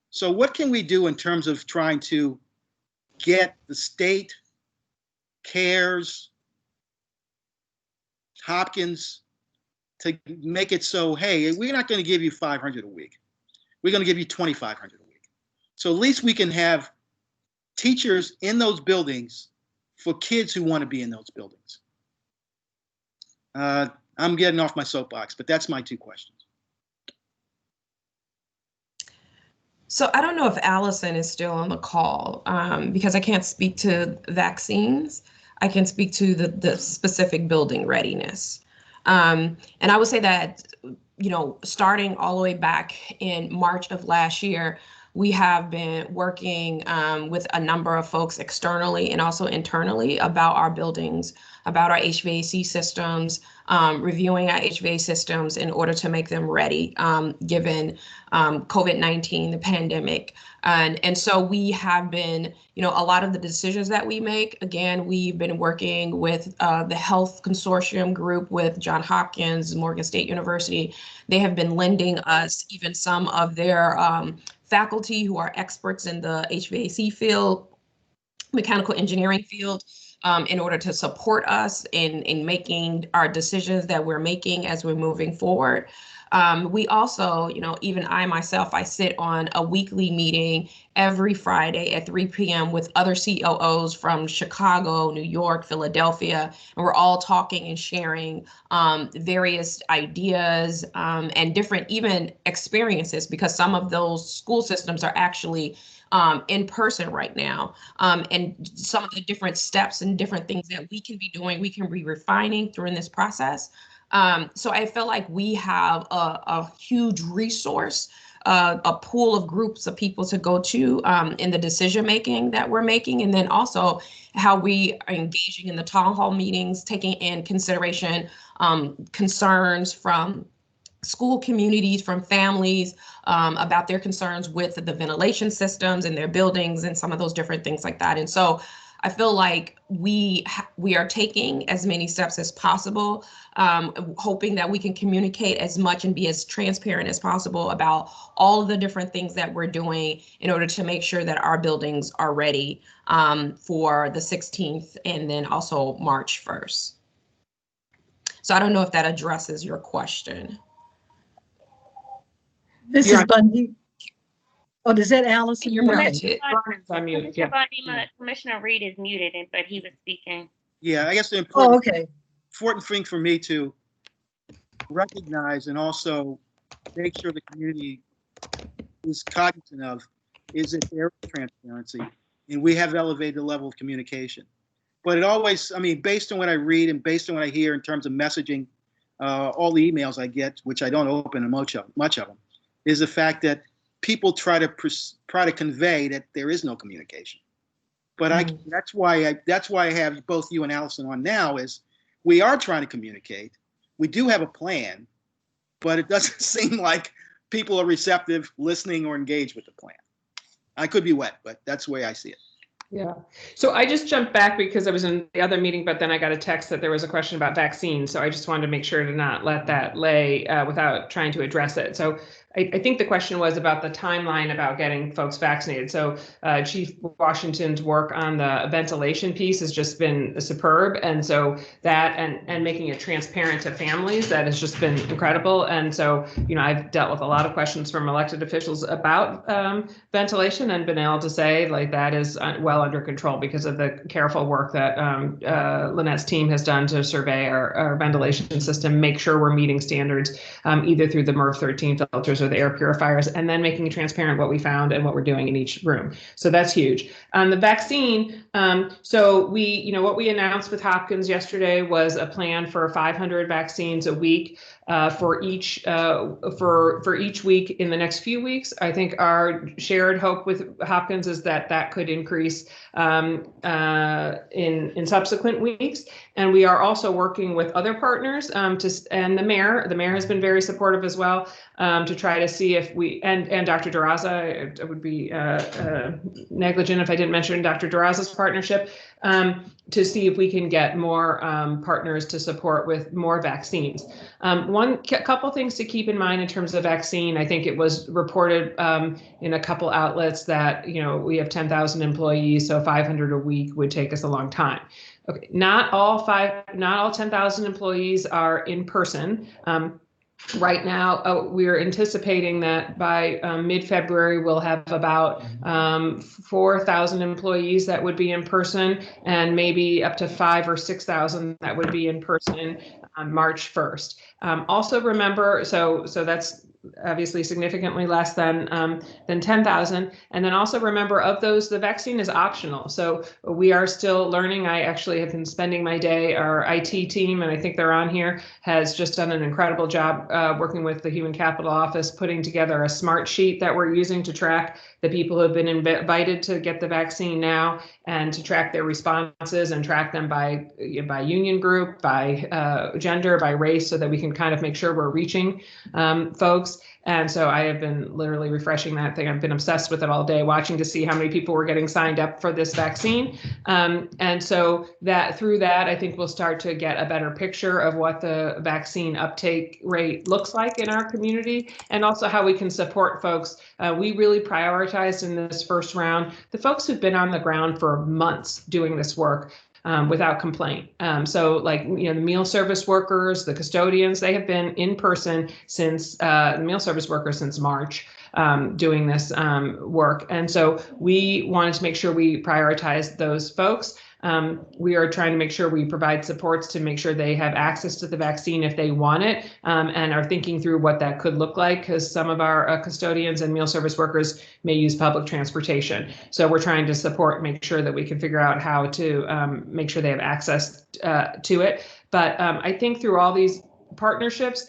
So what can we do in terms of trying to get the state, CARES, Hopkins, to make it so, hey, we're not going to give you 500 a week. We're going to give you 2,500 a week. So at least we can have teachers in those buildings for kids who want to be in those buildings. I'm getting off my soapbox, but that's my two questions.
So I don't know if Allison is still on the call because I can't speak to vaccines. I can speak to the specific building readiness. And I would say that, starting all the way back in March of last year, we have been working with a number of folks externally and also internally about our buildings, about our HVAC systems, reviewing our HVAC systems in order to make them ready, given COVID-19, the pandemic. And so we have been, a lot of the decisions that we make, again, we've been working with the Health Consortium group with Johns Hopkins, Morgan State University. They have been lending us even some of their faculty who are experts in the HVAC field, mechanical engineering field, in order to support us in making our decisions that we're making as we're moving forward. We also, even I myself, I sit on a weekly meeting every Friday at 3 p.m. with other COOs from Chicago, New York, Philadelphia, and we're all talking and sharing various ideas and different even experiences, because some of those school systems are actually in person right now. And some of the different steps and different things that we can be doing, we can be refining during this process. So I feel like we have a huge resource, a pool of groups of people to go to in the decision making that we're making, and then also how we are engaging in the town hall meetings, taking in consideration concerns from school communities, from families about their concerns with the ventilation systems in their buildings and some of those different things like that. And so I feel like we are taking as many steps as possible, hoping that we can communicate as much and be as transparent as possible about all of the different things that we're doing in order to make sure that our buildings are ready for the 16th and then also March 1st. So I don't know if that addresses your question.
This is Bundy. Oh, is that Allison?
You're muted.
Commissioner Bundy, Commissioner Reed is muted, but he was speaking.
Yeah, I guess the
Oh,
important,
okay.
important thing for me to recognize and also make sure the community is cognizant of is that there is transparency and we have elevated the level of communication. But it always, I mean, based on what I read and based on what I hear in terms of messaging, all the emails I get, which I don't open much of them, is the fact that people try to convey that there is no communication. But that's why I have both you and Allison on now, is we are trying to communicate. We do have a plan, but it doesn't seem like people are receptive, listening, or engaged with the plan. I could be wet, but that's the way I see it.
Yeah. So I just jumped back because I was in the other meeting, but then I got a text that there was a question about vaccines. So I just wanted to make sure to not let that lay without trying to address it. So I think the question was about the timeline about getting folks vaccinated. So Chief Washington's work on the ventilation piece has just been superb. And so that and making it transparent to families, that has just been incredible. And so, I've dealt with a lot of questions from elected officials about ventilation and been able to say like that is well under control because of the careful work that Lynette's team has done to survey our ventilation system, make sure we're meeting standards either through the MERV 13 filters or the air purifiers, and then making it transparent what we found and what we're doing in each room. So that's huge. On the vaccine, so we, what we announced with Hopkins yesterday was a plan for 500 vaccines a week for each week in the next few weeks. I think our shared hope with Hopkins is that could increase in subsequent weeks. And we are also working with other partners and the mayor has been very supportive as well, to try to see if we, and Dr. Duraza, it would be negligent if I didn't mention Dr. Duraza's partnership, to see if we can get more partners to support with more vaccines. Couple things to keep in mind in terms of vaccine. I think it was reported in a couple outlets that, we have 10,000 employees, so 500 a week would take us a long time. Okay, not all 10,000 employees are in person. Right now, we're anticipating that by mid-February, we'll have about 4,000 employees that would be in person, and maybe up to 5,000 or 6,000 that would be in person on March 1st. Also remember, so that's obviously significantly less than 10,000. And then also remember, of those, the vaccine is optional. So we are still learning. I actually have been spending my day, our IT team, and I think they're on here, has just done an incredible job working with the Human Capital Office, putting together a smart sheet that we're using to track the people who have been invited to get the vaccine now, and to track their responses and track them by union group, by gender, by race, so that we can kind of make sure we're reaching folks. And so I have been literally refreshing that thing. I've been obsessed with it all day, watching to see how many people were getting signed up for this vaccine. And so that through that, I think we'll start to get a better picture of what the vaccine uptake rate looks like in our community, and also how we can support folks. We really prioritized in this first round the folks who've been on the ground for months doing this work. Without complaint. So like, the meal service workers, the custodians, they have been in person since the meal service workers since March doing this work. And so we wanted to make sure we prioritize those folks. We are trying to make sure we provide supports to make sure they have access to the vaccine if they want it, and are thinking through what that could look like, because some of our custodians and meal service workers may use public transportation. So we're trying to support, make sure that we can figure out how to make sure they have access to it. But I think through all these partnerships,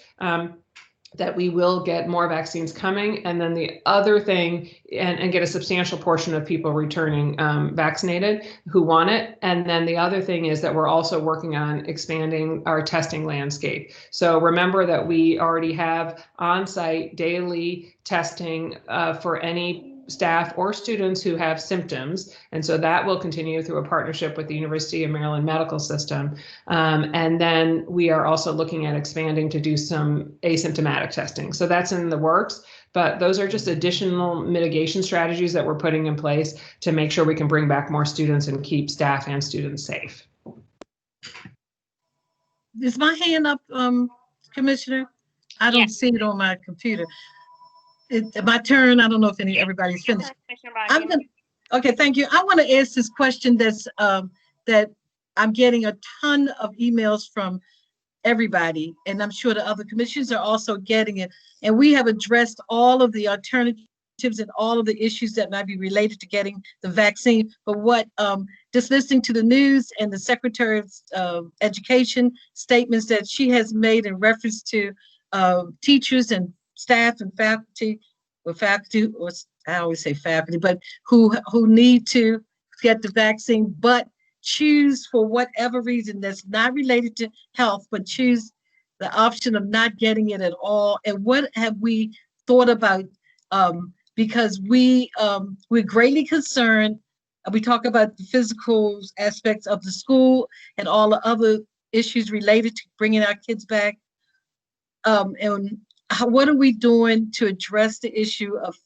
that we will get more vaccines coming. And then the other thing, and get a substantial portion of people returning vaccinated who want it. And then the other thing is that we're also working on expanding our testing landscape. So remember that we already have on-site daily testing for any staff or students who have symptoms. And so that will continue through a partnership with the University of Maryland Medical System. And then we are also looking at expanding to do some asymptomatic testing. So that's in the works, but those are just additional mitigation strategies that we're putting in place to make sure we can bring back more students and keep staff and students safe.
Is my hand up, Commissioner? I don't see it on my computer. My turn. I don't know if everybody's finished. Okay, thank you. I want to ask this question that I'm getting a ton of emails from everybody, and I'm sure the other commissions are also getting it. And we have addressed all of the alternatives and all of the issues that might be related to getting the vaccine. But what, just listening to the news and the Secretary of Education statements that she has made in reference to teachers and staff and faculty, or I always say faculty, but who need to get the vaccine, but choose for whatever reason that's not related to health, but choose the option of not getting it at all. And what have we thought about? Because we're greatly concerned. We talk about the physical aspects of the school and all the other issues related to bringing our kids back. And what are we doing to address the issue of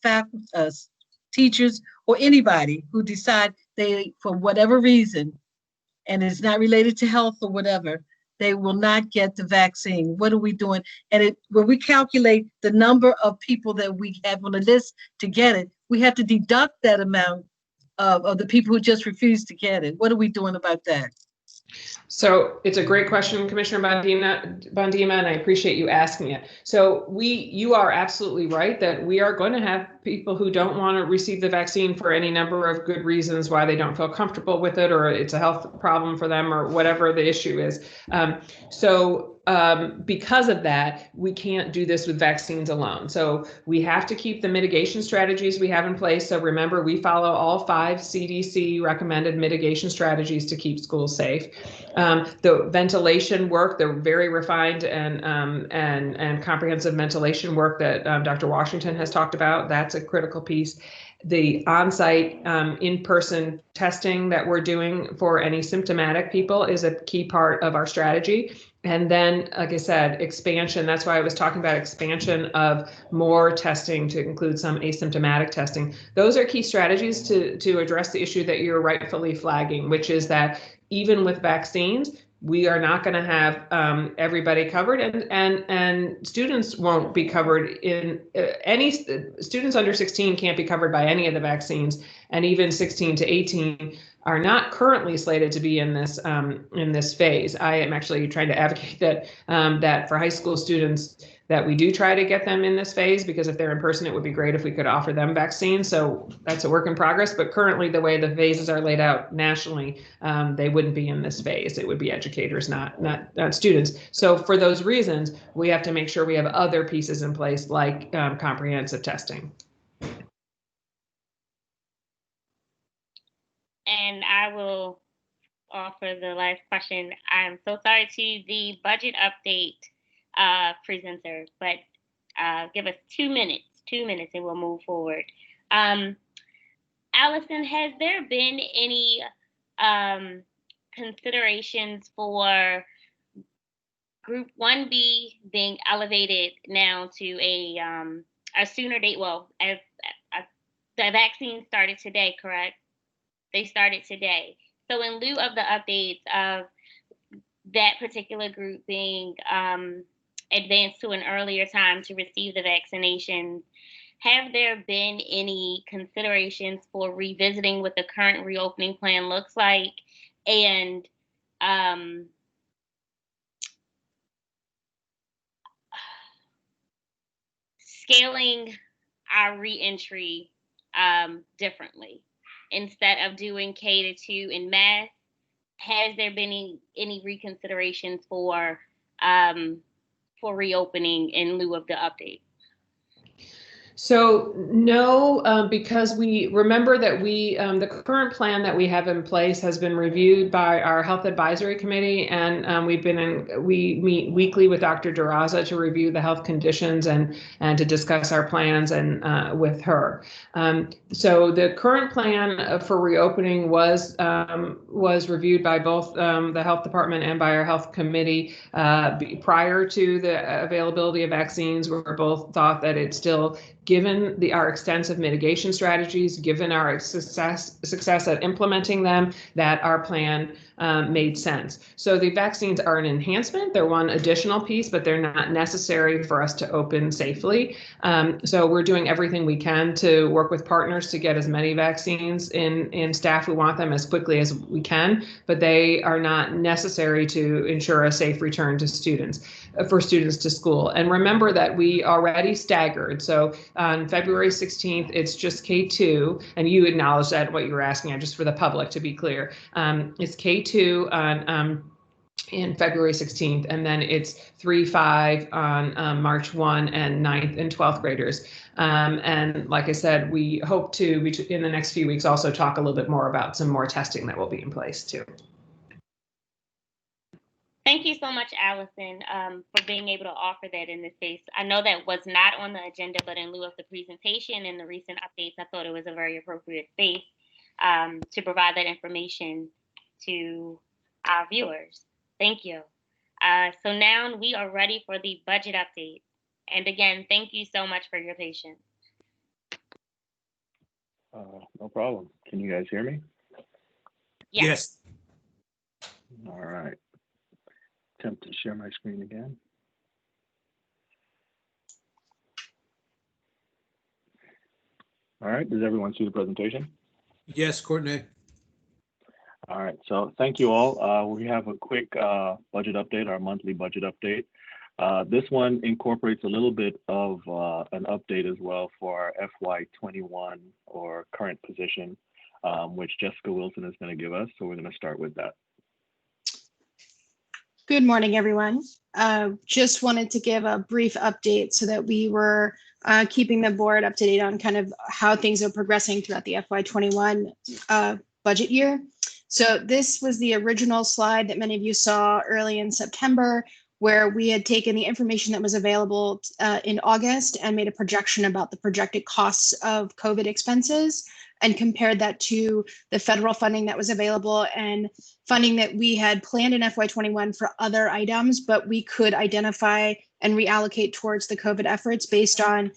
teachers or anybody who decide they, for whatever reason, and it's not related to health or whatever, they will not get the vaccine? What are we doing? And when we calculate the number of people that we have on the list to get it, we have to deduct that amount of the people who just refused to get it. What are we doing about that?
So it's a great question, Commissioner Bondima, and I appreciate you asking it. So you are absolutely right that we are going to have people who don't want to receive the vaccine for any number of good reasons why they don't feel comfortable with it, or it's a health problem for them, or whatever the issue is. Because of that, we can't do this with vaccines alone. So we have to keep the mitigation strategies we have in place. So remember, we follow all 5 CDC recommended mitigation strategies to keep schools safe. The ventilation work, the very refined and comprehensive ventilation work that Dr. Washington has talked about, that's a critical piece. The on-site in-person testing that we're doing for any symptomatic people is a key part of our strategy. And then, like I said, expansion. That's why I was talking about expansion of more testing to include some asymptomatic testing. Those are key strategies to address the issue that you're rightfully flagging, which is that even with vaccines, we are not going to have everybody covered, and students won't be covered in any. Students under 16 can't be covered by any of the vaccines, and even 16 to 18 are not currently slated to be in this phase. I am actually trying to advocate that for high school students, that we do try to get them in this phase, because if they're in person, it would be great if we could offer them vaccines. So that's a work in progress. But currently, the way the phases are laid out nationally, they wouldn't be in this phase. It would be educators, not students. So for those reasons, we have to make sure we have other pieces in place, like comprehensive testing.
And I will offer the last question. I'm so sorry to the budget update presenter, but give us 2 minutes, and we'll move forward. Allison, has there been any considerations for Group 1B being elevated now to a sooner date? Well, as the vaccine started today, correct? They started today. So in lieu of the updates of that particular group being advanced to an earlier time to receive the vaccinations, have there been any considerations for revisiting what the current reopening plan looks like and scaling our reentry differently? Instead of doing K-2 in math, has there been any reconsiderations for reopening in lieu of the update?
So no, because we remember that the current plan that we have in place has been reviewed by our Health Advisory Committee, and we meet weekly with Dr. Duraza to review the health conditions and to discuss our plans and with her. So the current plan for reopening was reviewed by both the Health Department and by our Health Committee prior to the availability of vaccines. We both thought that it's still, given our extensive mitigation strategies, given our success at implementing them, that our plan made sense. So the vaccines are an enhancement. They're one additional piece, but they're not necessary for us to open safely. So we're doing everything we can to work with partners to get as many vaccines in staff. We want them as quickly as we can, but they are not necessary to ensure a safe return to students, for students to school. And remember that we already staggered. So on February 16th, it's just K2, and you acknowledge that what you were asking, just for the public to be clear. It's K2 on in February 16th, and then it's 3-5 on March 1 and 9th and 12th graders. And like I said, we hope to, in the next few weeks, also talk a little bit more about some more testing that will be in place too.
Thank you so much, Allison, for being able to offer that in this space. I know that was not on the agenda, but in lieu of the presentation and the recent updates, I thought it was a very appropriate space to provide that information to our viewers. Thank you. So now we are ready for the budget update. And again, thank you so much for your patience.
No problem. Can you guys hear me?
Yes.
All right. Attempt to share my screen again. All right. Does everyone see the presentation?
Yes, Courtney.
All right. So thank you all. We have a quick budget update, our monthly budget update. This one incorporates a little bit of an update as well for our FY21 or current position, which Jessica Wilson is going to give us. So we're going to start with that.
Good morning, everyone. Just wanted to give a brief update so that we were keeping the board up to date on kind of how things are progressing throughout the FY21 budget year. So this was the original slide that many of you saw early in September, where we had taken the information that was available in August and made a projection about the projected costs of COVID expenses and compared that to the federal funding that was available and funding that we had planned in FY21 for other items, but we could identify and reallocate towards the COVID efforts based on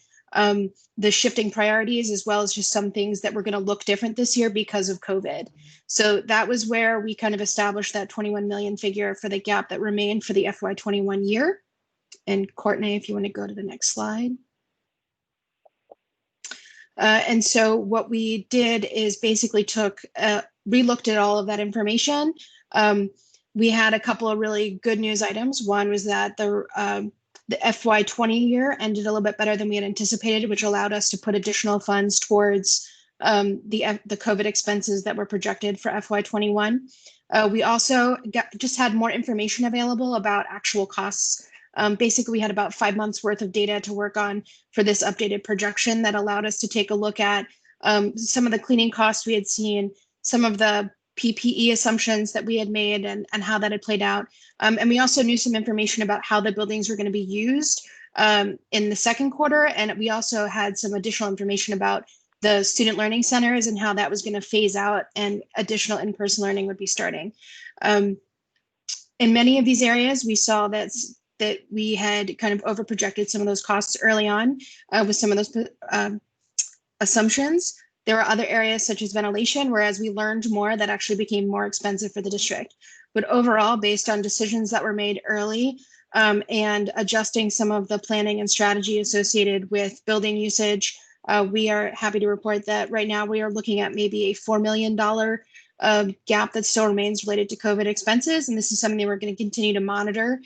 the shifting priorities, as well as just some things that were going to look different this year because of COVID. So that was where we kind of established that 21 million figure for the gap that remained for the FY21 year. And Courtney, if you want to go to the next slide. And so what we did is basically re-looked at all of that information. We had a couple of really good news items. One was that the the FY20 year ended a little bit better than we had anticipated, which allowed us to put additional funds towards the COVID expenses that were projected for FY21. We also just had more information available about actual costs. Basically, we had about 5 months worth of data to work on for this updated projection that allowed us to take a look at some of the cleaning costs we had seen, some of the PPE assumptions that we had made and how that had played out. And we also knew some information about how the buildings were going to be used in the second quarter. And we also had some additional information about the student learning centers and how that was going to phase out and additional in-person learning would be starting. In many of these areas, we saw that we had kind of overprojected some of those costs early on with some of those assumptions. There were other areas such as ventilation, whereas we learned more, that actually became more expensive for the district. But overall, based on decisions that were made early and adjusting some of the planning and strategy associated with building usage, we are happy to report that right now we are looking at maybe a $4 million gap that still remains related to COVID expenses. And this is something we're going to continue to monitor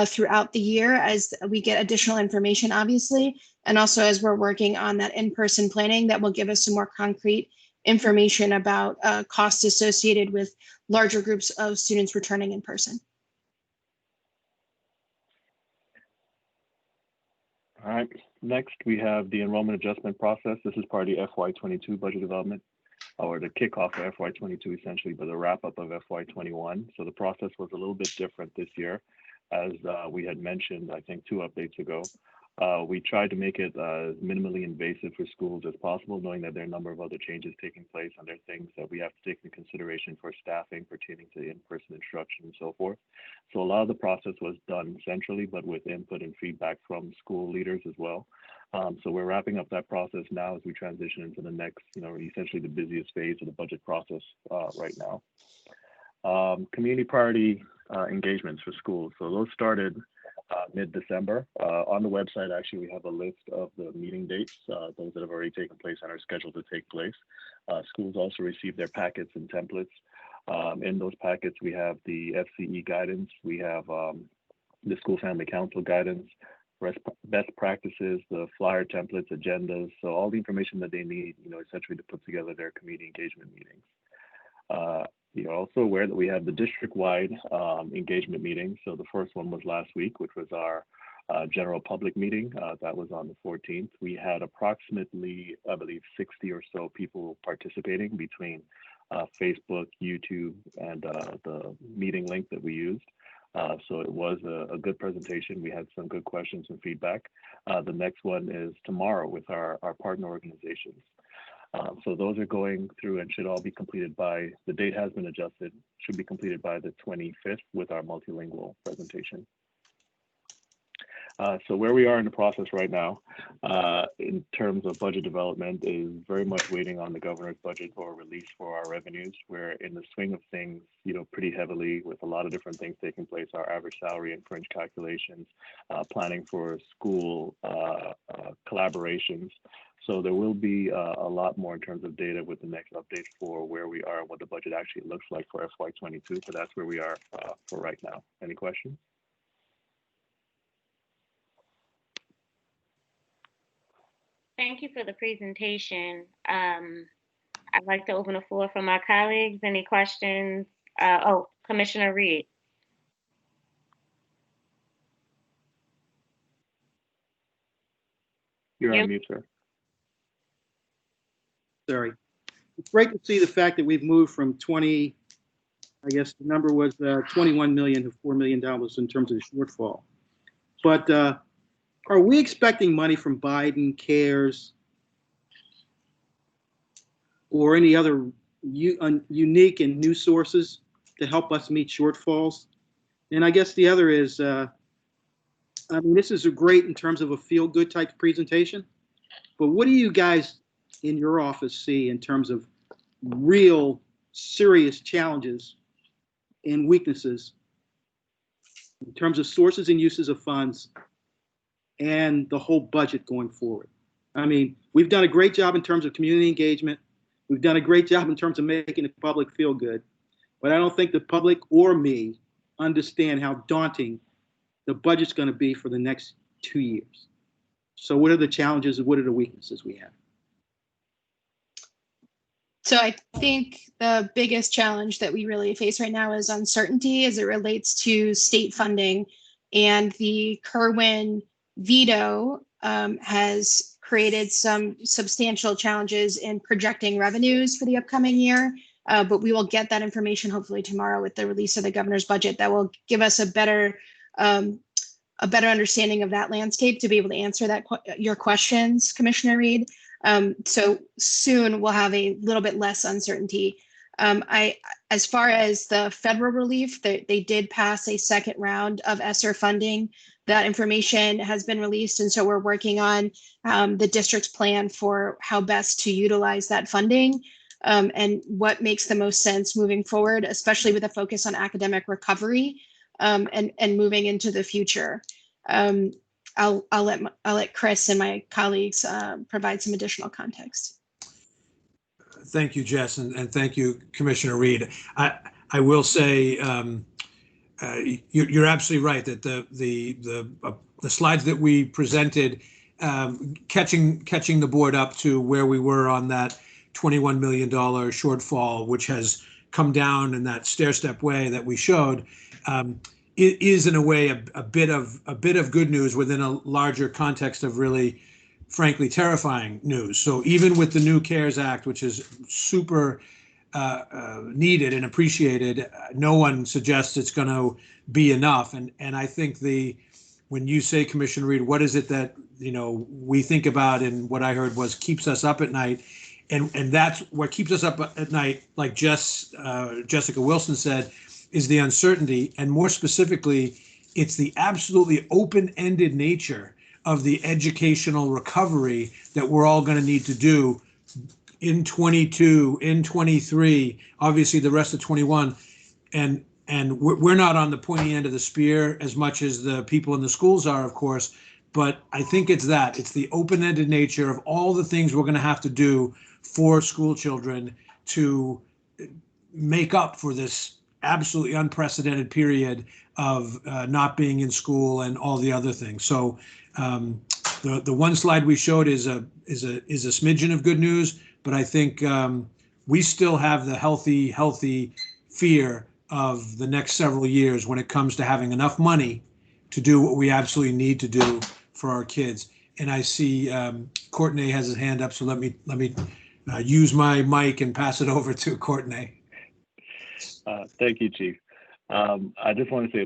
throughout the year as we get additional information, obviously, and also as we're working on that in-person planning that will give us some more concrete information about costs associated with larger groups of students returning in person.
All right, next we have the enrollment adjustment process. This is part of the FY22 budget development, or the kickoff of FY22 essentially, but the wrap up of FY21. So the process was a little bit different this year. As we had mentioned, I think 2 updates ago, we tried to make it as minimally invasive for schools as possible, knowing that there are a number of other changes taking place and there are things that we have to take into consideration for staffing pertaining to in-person instruction and so forth. So a lot of the process was done centrally, but with input and feedback from school leaders as well. So we're wrapping up that process now as we transition into the next, essentially the busiest phase of the budget process right now. Community priority engagements for schools. So those started mid-December. On the website, actually, we have a list of the meeting dates, those that have already taken place and are scheduled to take place. Schools also receive their packets and templates. In those packets, we have the FCE guidance, we have the School Family Council guidance, best practices, the flyer templates, agendas, so all the information that they need, essentially to put together their community engagement meetings. You're also aware that we have the district-wide engagement meeting. So the first one was last week, which was our general public meeting. That was on the 14th. We had approximately, I believe, 60 or so people participating between Facebook, YouTube, and the meeting link that we used. So it was a good presentation. We had some good questions and feedback. The next one is tomorrow with our partner organizations. So those are going through and should all be completed by, the date has been adjusted, should be completed by the 25th with our multilingual presentation. So where we are in the process right now, in terms of budget development, is very much waiting on the governor's budget for release for our revenues. We're in the swing of things, pretty heavily with a lot of different things taking place, our average salary and fringe calculations, planning for school collaborations. So there will be a lot more in terms of data with the next update for where we are, what the budget actually looks like for FY22, but that's where we are for right now. Any questions?
Thank you for the presentation. I'd like to open the floor for my colleagues. Any questions? Commissioner Reed.
You're on mute, sir.
Sorry. It's great to see the fact that we've moved from 20, I guess the number was 21 million to $4 million in terms of the shortfall. But are we expecting money from Biden, CARES, or any other unique and new sources to help us meet shortfalls? And I guess the other is, this is great in terms of a feel-good type presentation, but what do you guys in your office see in terms of real serious challenges and weaknesses in terms of sources and uses of funds and the whole budget going forward? We've done a great job in terms of community engagement. We've done a great job in terms of making the public feel good, but I don't think the public or me understand how daunting the budget's going to be for the next 2 years. So what are the challenges and what are the weaknesses we have?
So I think the biggest challenge that we really face right now is uncertainty as it relates to state funding. And the Kerwin veto has created some substantial challenges in projecting revenues for the upcoming year. But we will get that information hopefully tomorrow with the release of the governor's budget that will give us a better understanding of that landscape to be able to answer your questions, Commissioner Reed. So soon we'll have a little bit less uncertainty. As far as the federal relief, they did pass a second round of ESSER funding. That information has been released, and so we're working on the district's plan for how best to utilize that funding and what makes the most sense moving forward, especially with a focus on academic recovery and moving into the future. I'll let Chris and my colleagues provide some additional context.
Thank you, Jess, and thank you, Commissioner Reed. I will say you're absolutely right that the slides that we presented, catching the board up to where we were on that $21 million shortfall, which has come down in that stair-step way that we showed. It is in a way a bit of good news within a larger context of really, frankly, terrifying news. So even with the new CARES Act, which is super needed and appreciated, no one suggests it's going to be enough. And I think when you say, Commissioner Reed, what is it that we think about, and what I heard was keeps us up at night, and that's what keeps us up at night, like Jessica Wilson said, is the uncertainty, and more specifically, it's the absolutely open-ended nature of the educational recovery that we're all going to need to do in 22, in 23, obviously the rest of 21, and we're not on the pointy end of the spear as much as the people in the schools are, of course, but I think it's the open-ended nature of all the things we're going to have to do for school children to make up for this absolutely unprecedented period of not being in school and all the other things. So the one slide we showed is a smidgen of good news, but I think we still have the healthy fear of the next several years when it comes to having enough money to do what we absolutely need to do for our kids. And I see Courtney has his hand up, so let me use my mic and pass it over to Courtney.
Thank you, Chief. I just want to say,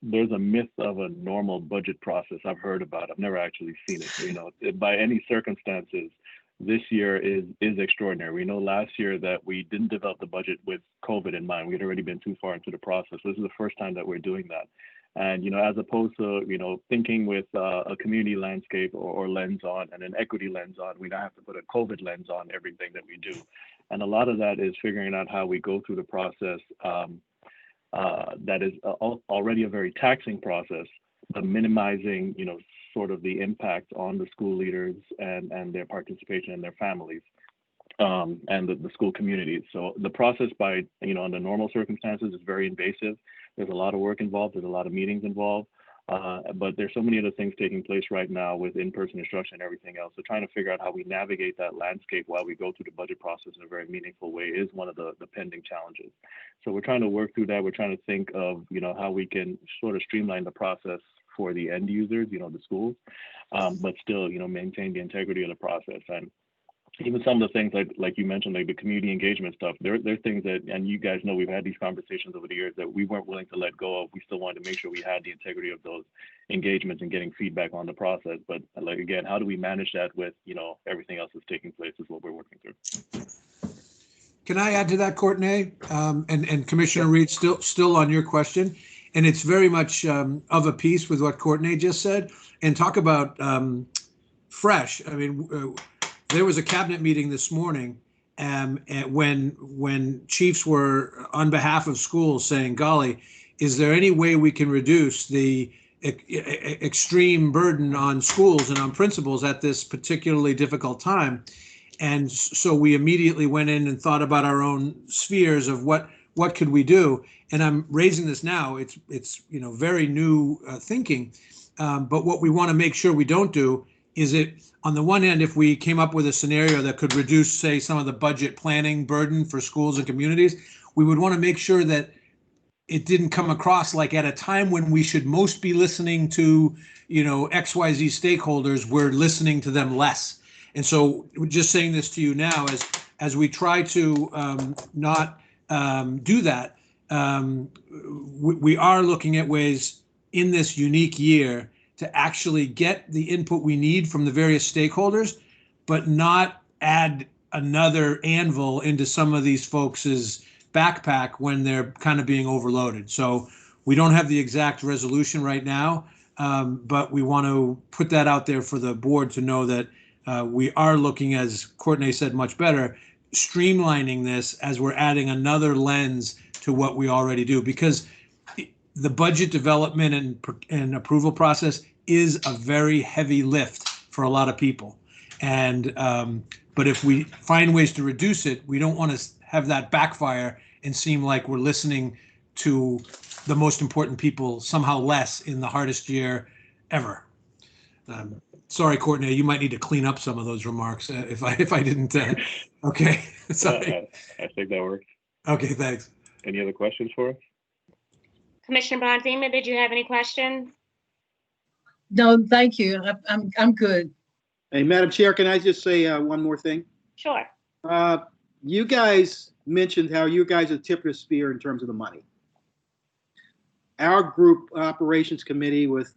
there's a myth of a normal budget process I've heard about. I've never actually seen it. By any circumstances, this year is extraordinary. We know last year that we didn't develop the budget with COVID in mind. We had already been too far into the process. This is the first time that we're doing that. And, as opposed to, thinking with a community landscape or lens on and an equity lens on, we now have to put a COVID lens on everything that we do. And a lot of that is figuring out how we go through the process that is already a very taxing process, but minimizing, sort of the impact on the school leaders and their participation and their families and the school communities. So the process under normal circumstances is very invasive. There's a lot of work involved. There's a lot of meetings involved. But there's so many other things taking place right now with in-person instruction and everything else. So trying to figure out how we navigate that landscape while we go through the budget process in a very meaningful way is one of the pending challenges. So we're trying to work through that. We're trying to think of, how we can sort of streamline the process for the end users, the schools, but still, maintain the integrity of the process. And even some of the things like you mentioned, like the community engagement stuff, there are things that, and you guys know we've had these conversations over the years that we weren't willing to let go of. We still wanted to make sure we had the integrity of those engagements and getting feedback on the process. But again, how do we manage that with, everything else that's taking place is what we're working through.
Can I add to that, Courtney? And Commissioner Reed, still on your question, and it's very much of a piece with what Courtney just said. And talk about fresh. I mean, there was a cabinet meeting this morning when chiefs were on behalf of schools saying, golly, is there any way we can reduce the extreme burden on schools and on principals at this particularly difficult time? And so we immediately went in and thought about our own spheres of what what could we do? And I'm raising this now. It's very new thinking. But what we want to make sure we don't do is on the one hand, if we came up with a scenario that could reduce, say, some of the budget planning burden for schools and communities, we would want to make sure that it didn't come across like at a time when we should most be listening to, XYZ stakeholders, we're listening to them less. And so we're just saying this to you now as we try to not do that, we are looking at ways in this unique year to actually get the input we need from the various stakeholders, but not add another anvil into some of these folks' backpack when they're kind of being overloaded. So we don't have the exact resolution right now, but we want to put that out there for the board to know that we are looking, as Courtney said much better, streamlining this as we're adding another lens to what we already do, because the budget development and approval process is a very heavy lift for a lot of people. And but if we find ways to reduce it, we don't want to have that backfire and seem like we're listening to the most important people somehow less in the hardest year ever. Sorry, Courtney, you might need to clean up some of those remarks if I didn't. Okay, sorry.
I think that works.
Okay, thanks.
Any other questions for us?
Commissioner Bondima, did you have any questions?
No, thank you. I'm good.
Hey, Madam Chair, can I just say one more thing?
Sure.
You guys mentioned how you guys are the tip of the spear in terms of the money. Our group operations committee with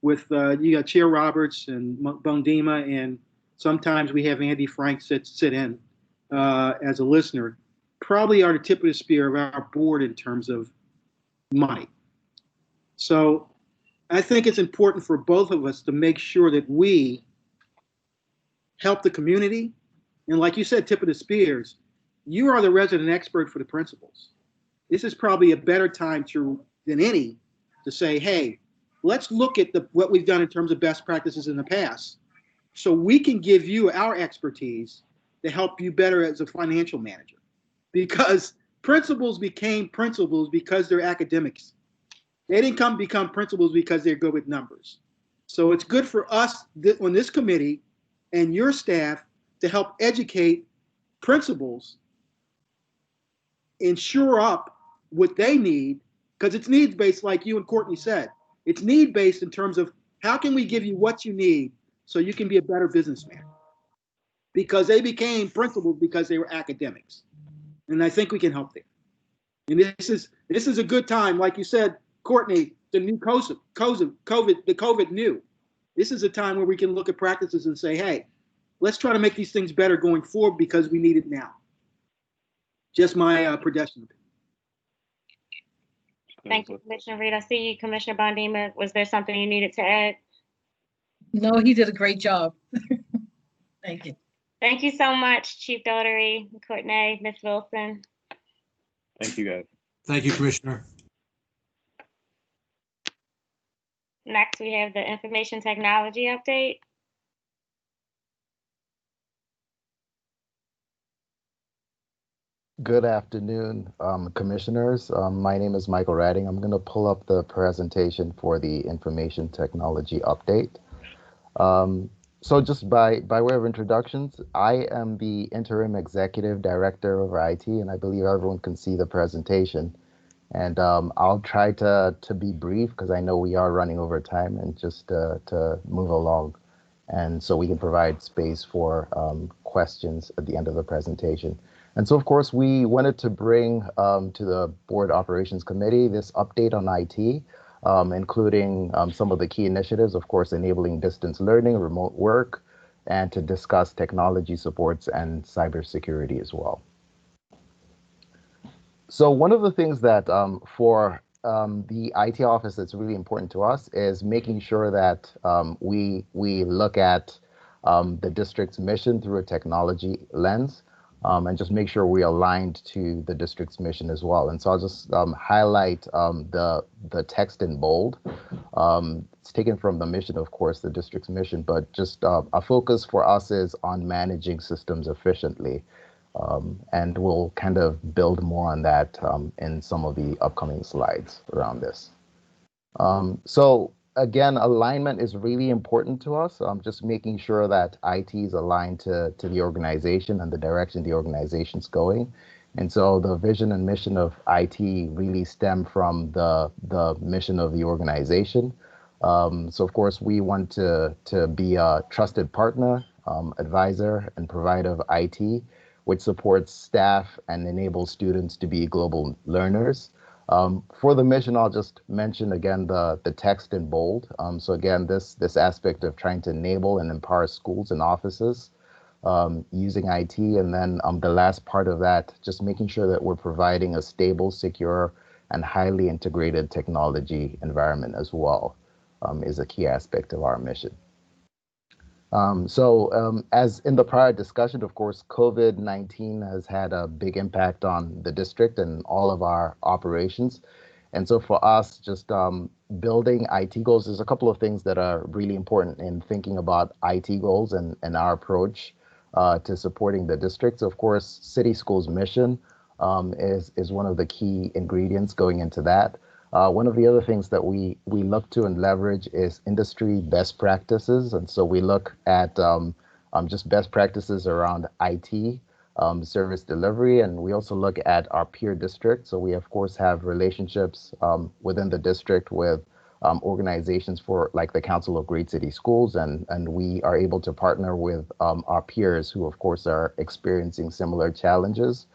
you got Chair Roberts and Bondima, and sometimes we have Andy Frank sit in as a listener, probably are the tip of the spear of our board in terms of money. So I think it's important for both of us to make sure that we help the community. And like you said, tip of the spears, you are the resident expert for the principals. This is probably a better time than any to say, hey, let's look at what we've done in terms of best practices in the past, so we can give you our expertise to help you better as a financial manager. Because principals became principals because they're academics. They didn't become principals because they're good with numbers. So it's good for us on this committee and your staff to help educate principals and shore up what they need, because it's needs-based, like you and Courtney said. It's need-based in terms of how can we give you what you need so you can be a better businessman? Because they became principals because they were academics. And I think we can help there. And this is a good time, like you said, Courtney, the new COVID new. This is a time where we can look at practices and say, hey, let's try to make these things better going forward because we need it now. Just my prediction.
Thank you, Commissioner Reed. I see you, Commissioner Bondima. Was there something you needed to add?
No, he did a great job. Thank you.
Thank you so much, Chief Daughtery, Courtney, Ms. Wilson.
Thank you, guys.
Thank you, Commissioner.
Next, we have the information technology update.
Good afternoon, commissioners. My name is Michael Radding. I'm going to pull up the presentation for the information technology update. So just by way of introductions, I am the interim executive director of IT, and I believe everyone can see the presentation. And I'll try to be brief because I know we are running over time, and just to move along, and so we can provide space for questions at the end of the presentation. And so, of course, we wanted to bring to the Board Operations Committee this update on IT, including some of the key initiatives, of course, enabling distance learning, remote work, and to discuss technology supports and cybersecurity as well. So one of the things that for the IT office that's really important to us is making sure that we look at the district's mission through a technology lens. And just make sure we're aligned to the district's mission as well. And so I'll just highlight the text in bold. It's taken from the mission, of course, the district's mission, but just a focus for us is on managing systems efficiently. And we'll kind of build more on that in some of the upcoming slides around this. So again, alignment is really important to us. Just making sure that IT is aligned to the organization and the direction the organization's going. And so the vision and mission of IT really stem from the mission of the organization. So of course, we want to be a trusted partner, advisor, and provider of IT, which supports staff and enables students to be global learners. For the mission, I'll just mention again the text in bold. So again, this aspect of trying to enable and empower schools and offices using IT, and then the last part of that, just making sure that we're providing a stable, secure, and highly integrated technology environment as well, is a key aspect of our mission. As in the prior discussion, of course, COVID-19 has had a big impact on the district and all of our operations. And so for us, just building IT goals, there's a couple of things that are really important in thinking about IT goals and our approach to supporting the district. So of course, City Schools mission is one of the key ingredients going into that. One of the other things that we look to and leverage is industry best practices. And so we look at just best practices around IT, service delivery, and we also look at our peer district. So we, of course, have relationships within the district with organizations like the Council of Great City Schools, and we are able to partner with our peers who, of course, are experiencing similar challenges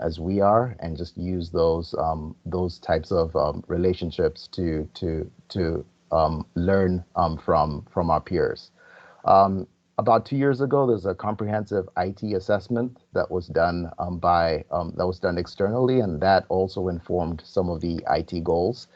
as we are, and just use those types of relationships to learn from our peers. About 2 years ago, there's a comprehensive IT assessment that was done externally, and that also informed some of the IT goals.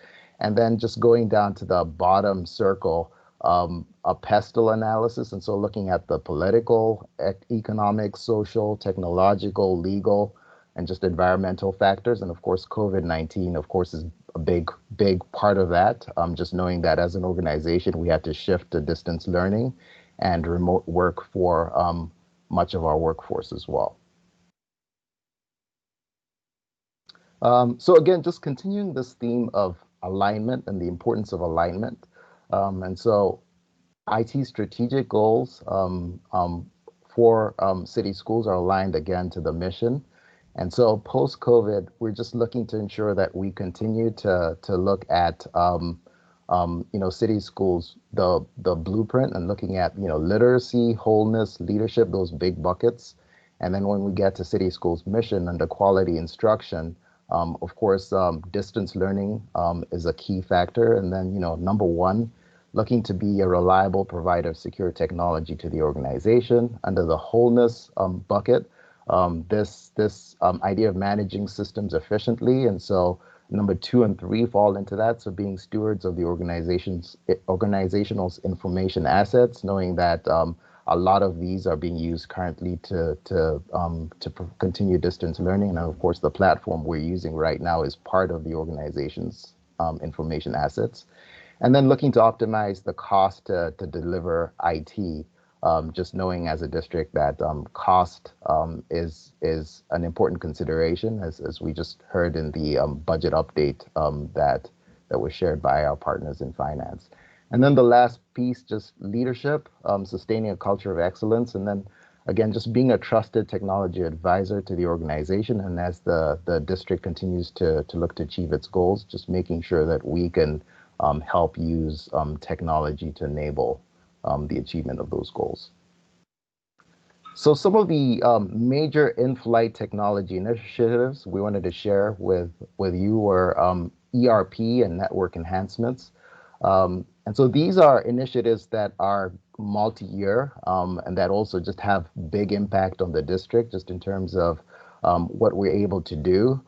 And then just going down to the bottom circle, a pestle analysis, and so looking at the political, economic, social, technological, legal, and just environmental factors. And of course, COVID-19, of course, is a big part of that. Just knowing that as an organization, we had to shift to distance learning and remote work for much of our workforce as well. So again, just continuing this theme of alignment and the importance of alignment. And so IT strategic goals for city schools are aligned again to the mission. And so post-COVID, we're just looking to ensure that we continue to look at city schools, the blueprint, and looking at literacy, wholeness, leadership, those big buckets. And then when we get to city schools mission and the quality instruction, of course, distance learning is a key factor. And then number one, looking to be a reliable provider of secure technology to the organization. Under the wholeness bucket, this idea of managing systems efficiently. And so number 2 and 3 fall into that. So being stewards of the organization's information assets, knowing that a lot of these are being used currently to continue distance learning. And of course, the platform we're using right now is part of the organization's information assets. And then looking to optimize the cost to deliver IT. Just knowing as a district that cost is an important consideration, as we just heard in the budget update that was shared by our partners in finance. And then the last piece, just leadership, sustaining a culture of excellence, and then again, just being a trusted technology advisor to the organization. And as the district continues to look to achieve its goals, just making sure that we can help use technology to enable the achievement of those goals. So some of the major in-flight technology initiatives we wanted to share with you were ERP and network enhancements. And so these are initiatives that are multi-year and that also just have big impact on the district, just in terms of what we're able to do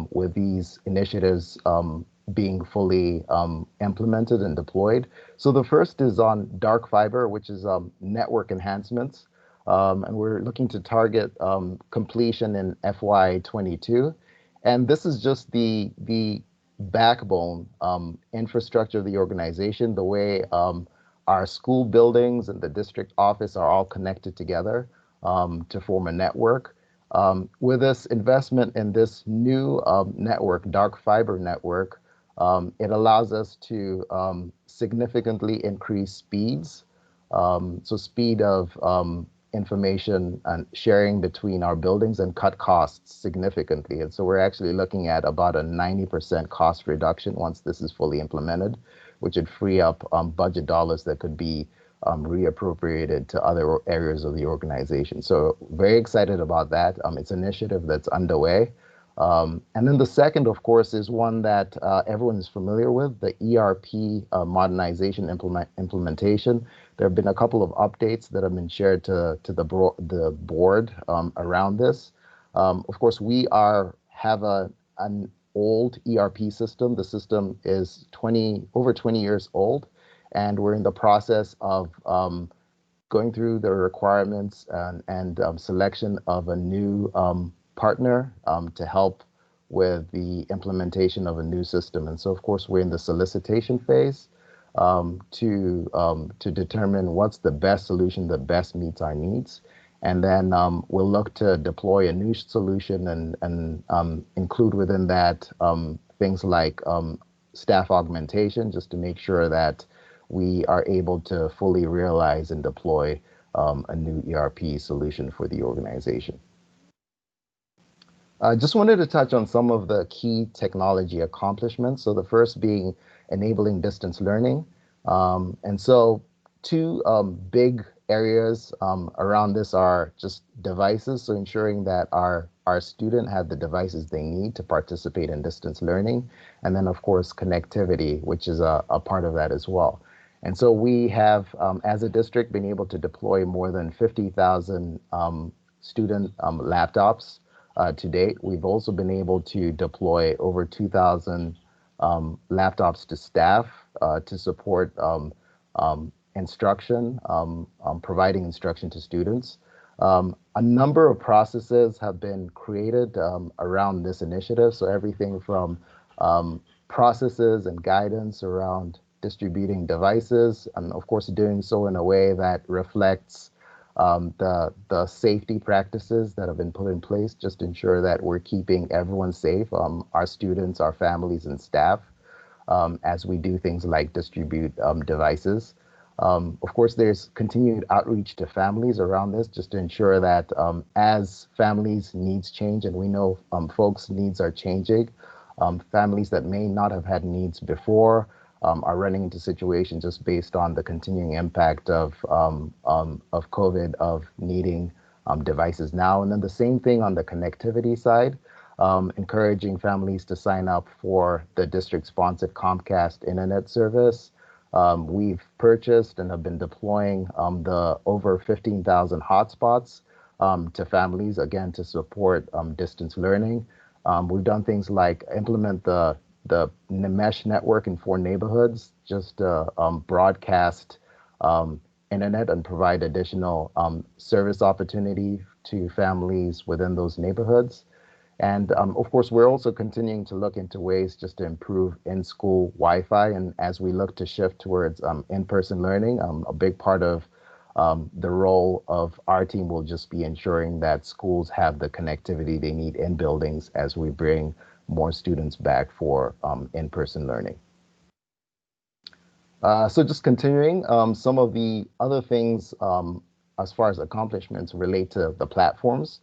with these initiatives being fully implemented and deployed. So the first is on dark fiber, which is network enhancements. And we're looking to target completion in FY22. And this is just the backbone infrastructure of the organization, the way our school buildings and the district office are all connected together to form a network. With this investment in this new network, dark fiber network, it allows us to significantly increase speeds. So speed of information and sharing between our buildings and cut costs significantly. And so we're actually looking at about a 90% cost reduction once this is fully implemented, which would free up budget dollars that could be reappropriated to other areas of the organization. So very excited about that. It's an initiative that's underway. And then the second, of course, is one that everyone is familiar with, the ERP modernization implementation. There have been a couple of updates that have been shared to the board around this. Of course, we have an old ERP system. The system is over 20 years old, and we're in the process of going through the requirements and selection of a new partner to help with the implementation of a new system. And so, of course, we're in the solicitation phase to determine what's the best solution that best meets our needs. And then we'll look to deploy a new solution and include within that things like staff augmentation, just to make sure that we are able to fully realize and deploy a new ERP solution for the organization. I just wanted to touch on some of the key technology accomplishments. So the first being enabling distance learning. And so two big areas around this are just devices, so ensuring that our student have the devices they need to participate in distance learning. And then, of course, connectivity, which is a part of that as well. And so we have, as a district, been able to deploy more than 50,000 student laptops to date. We've also been able to deploy over 2,000 laptops to staff to support instruction, providing instruction to students. A number of processes have been created around this initiative. So everything from processes and guidance around distributing devices, and of course doing so in a way that reflects the safety practices that have been put in place, just to ensure that we're keeping everyone safe, our students, our families, and staff, as we do things like distribute devices. Of course, there's continued outreach to families around this, just to ensure that as families' needs change, and we know folks' needs are changing, families that may not have had needs before are running into situations just based on the continuing impact of COVID, of needing devices now. And then the same thing on the connectivity side, encouraging families to sign up for the district-sponsored Comcast internet service. We've purchased and have been deploying the over 15,000 hotspots to families, again, to support distance learning. We've done things like implement the mesh network in 4 neighborhoods, just broadcast internet and provide additional service opportunity to families within those neighborhoods. And of course, we're also continuing to look into ways just to improve in-school Wi-Fi. And as we look to shift towards in-person learning, a big part of the role of our team will just be ensuring that schools have the connectivity they need in buildings as we bring more students back for in-person learning. So just continuing, some of the other things as far as accomplishments relate to the platforms,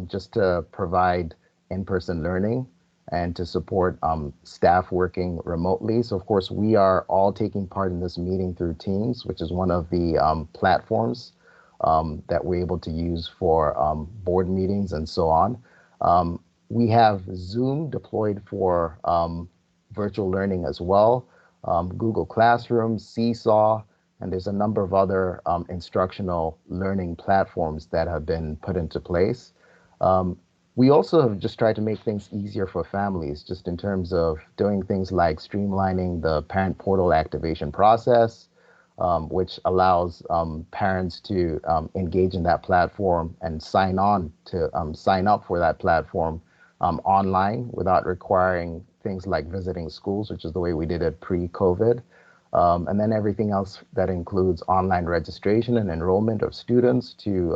just to provide in-person learning and to support staff working remotely. So of course, we are all taking part in this meeting through Teams, which is one of the platforms that we're able to use for board meetings and so on. We have Zoom deployed for virtual learning as well, Google Classroom, Seesaw, and there's a number of other instructional learning platforms that have been put into place. We also have just tried to make things easier for families, just in terms of doing things like streamlining the parent portal activation process, which allows parents to engage in that platform and sign up for that platform online without requiring things like visiting schools, which is the way we did it pre-COVID. And then everything else that includes online registration and enrollment of students to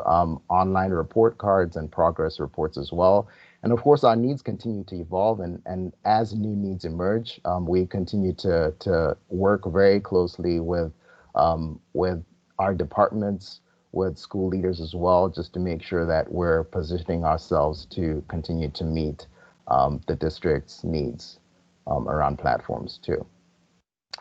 online report cards and progress reports as well. And of course, our needs continue to evolve, and as new needs emerge, we continue to work very closely with our departments, with school leaders as well, just to make sure that we're positioning ourselves to continue to meet the district's needs around platforms too.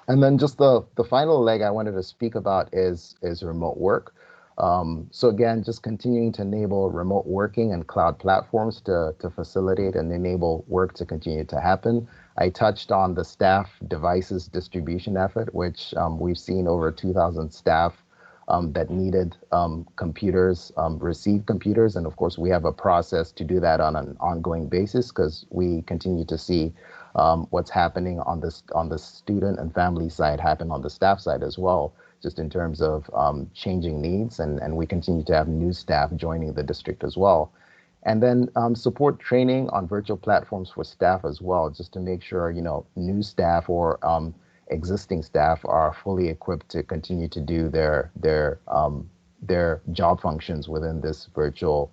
And then just the final leg I wanted to speak about is remote work. So again, just continuing to enable remote working and cloud platforms to facilitate and enable work to continue to happen. I touched on the staff devices distribution effort, which we've seen over 2,000 staff that needed computers, receive computers. And of course, we have a process to do that on an ongoing basis because we continue to see what's happening on the student and family side happen on the staff side as well, just in terms of changing needs. And we continue to have new staff joining the district as well. And then support training on virtual platforms for staff as well, just to make sure, new staff or existing staff are fully equipped to continue to do their job functions within this virtual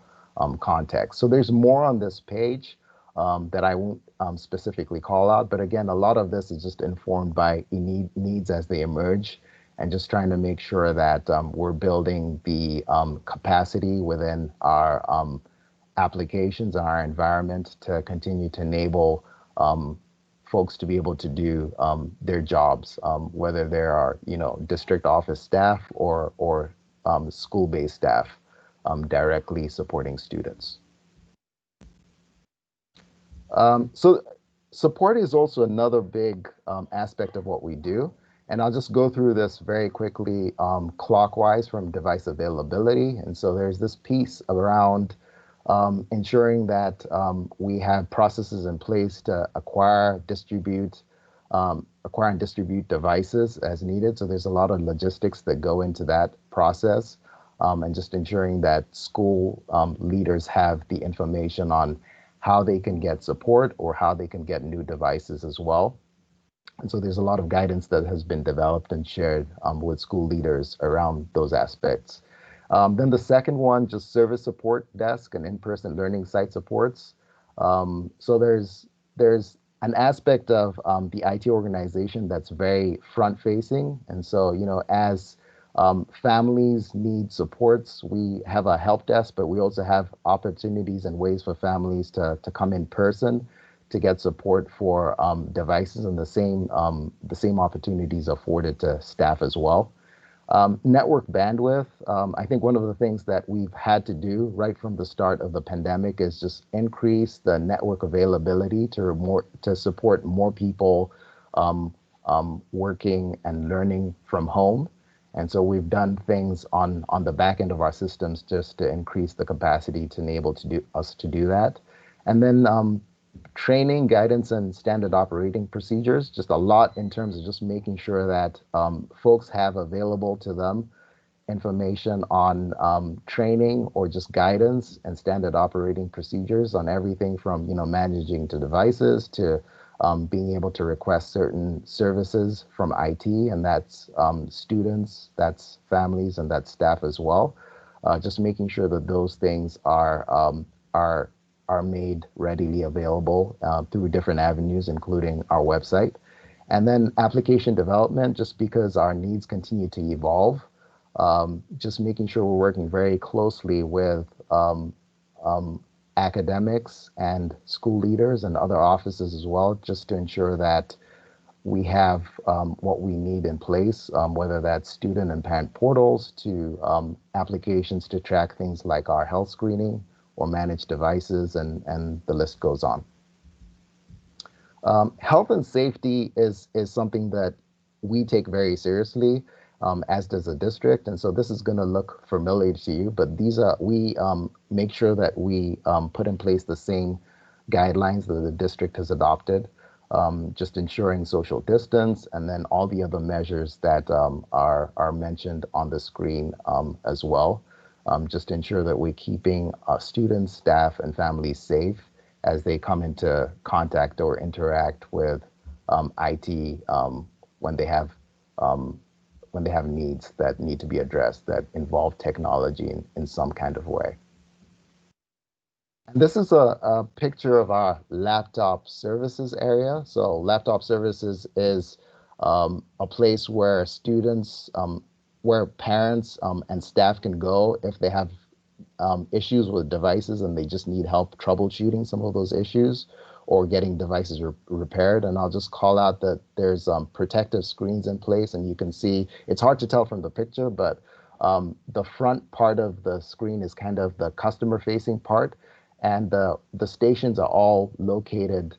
context. So there's more on this page that I won't specifically call out, but again, a lot of this is just informed by needs as they emerge, and just trying to make sure that we're building the capacity within our applications and our environment to continue to enable folks to be able to do their jobs, whether they are, district office staff or school-based staff directly supporting students. So support is also another big aspect of what we do. And I'll just go through this very quickly clockwise from device availability. And so there's this piece around ensuring that we have processes in place to acquire and distribute devices as needed. So there's a lot of logistics that go into that process, and just ensuring that school leaders have the information on how they can get support or how they can get new devices as well. And so there's a lot of guidance that has been developed and shared with school leaders around those aspects. Then the second one, just service support desk and in-person learning site supports. So there's an aspect of the IT organization that's very front-facing. And so, as families need supports, we have a help desk, but we also have opportunities and ways for families to come in person to get support for devices, and the same opportunities afforded to staff as well. Network bandwidth. I think one of the things that we've had to do right from the start of the pandemic is just increase the network availability to support more people working and learning from home. And so we've done things on the back end of our systems just to increase the capacity to enable us to do that. And then training, guidance, and standard operating procedures, just a lot in terms of just making sure that folks have available to them information on training or just guidance and standard operating procedures on everything from managing the devices to being able to request certain services from IT, and that's students, that's families, and that's staff as well. Just making sure that those things are made readily available through different avenues, including our website. And then application development, just because our needs continue to evolve, just making sure we're working very closely with academics and school leaders and other offices as well, just to ensure that we have what we need in place, whether that's student and parent portals to applications to track things like our health screening or manage devices, and the list goes on. Health and safety is something that we take very seriously, as does the district. And so this is going to look familiar to you, but we make sure that we put in place the same guidelines that the district has adopted, just ensuring social distance, and then all the other measures that are mentioned on the screen as well. Just to ensure that we're keeping students, staff, and families safe as they come into contact or interact with IT when they have when they have needs that need to be addressed that involve technology in some kind of way. And this is a picture of our laptop services area. So laptop services is a place where students, where parents and staff can go if they have issues with devices and they just need help troubleshooting some of those issues or getting devices repaired. And I'll just call out that there's protective screens in place, and you can see, it's hard to tell from the picture, but the front part of the screen is kind of the customer facing part, and the stations are all located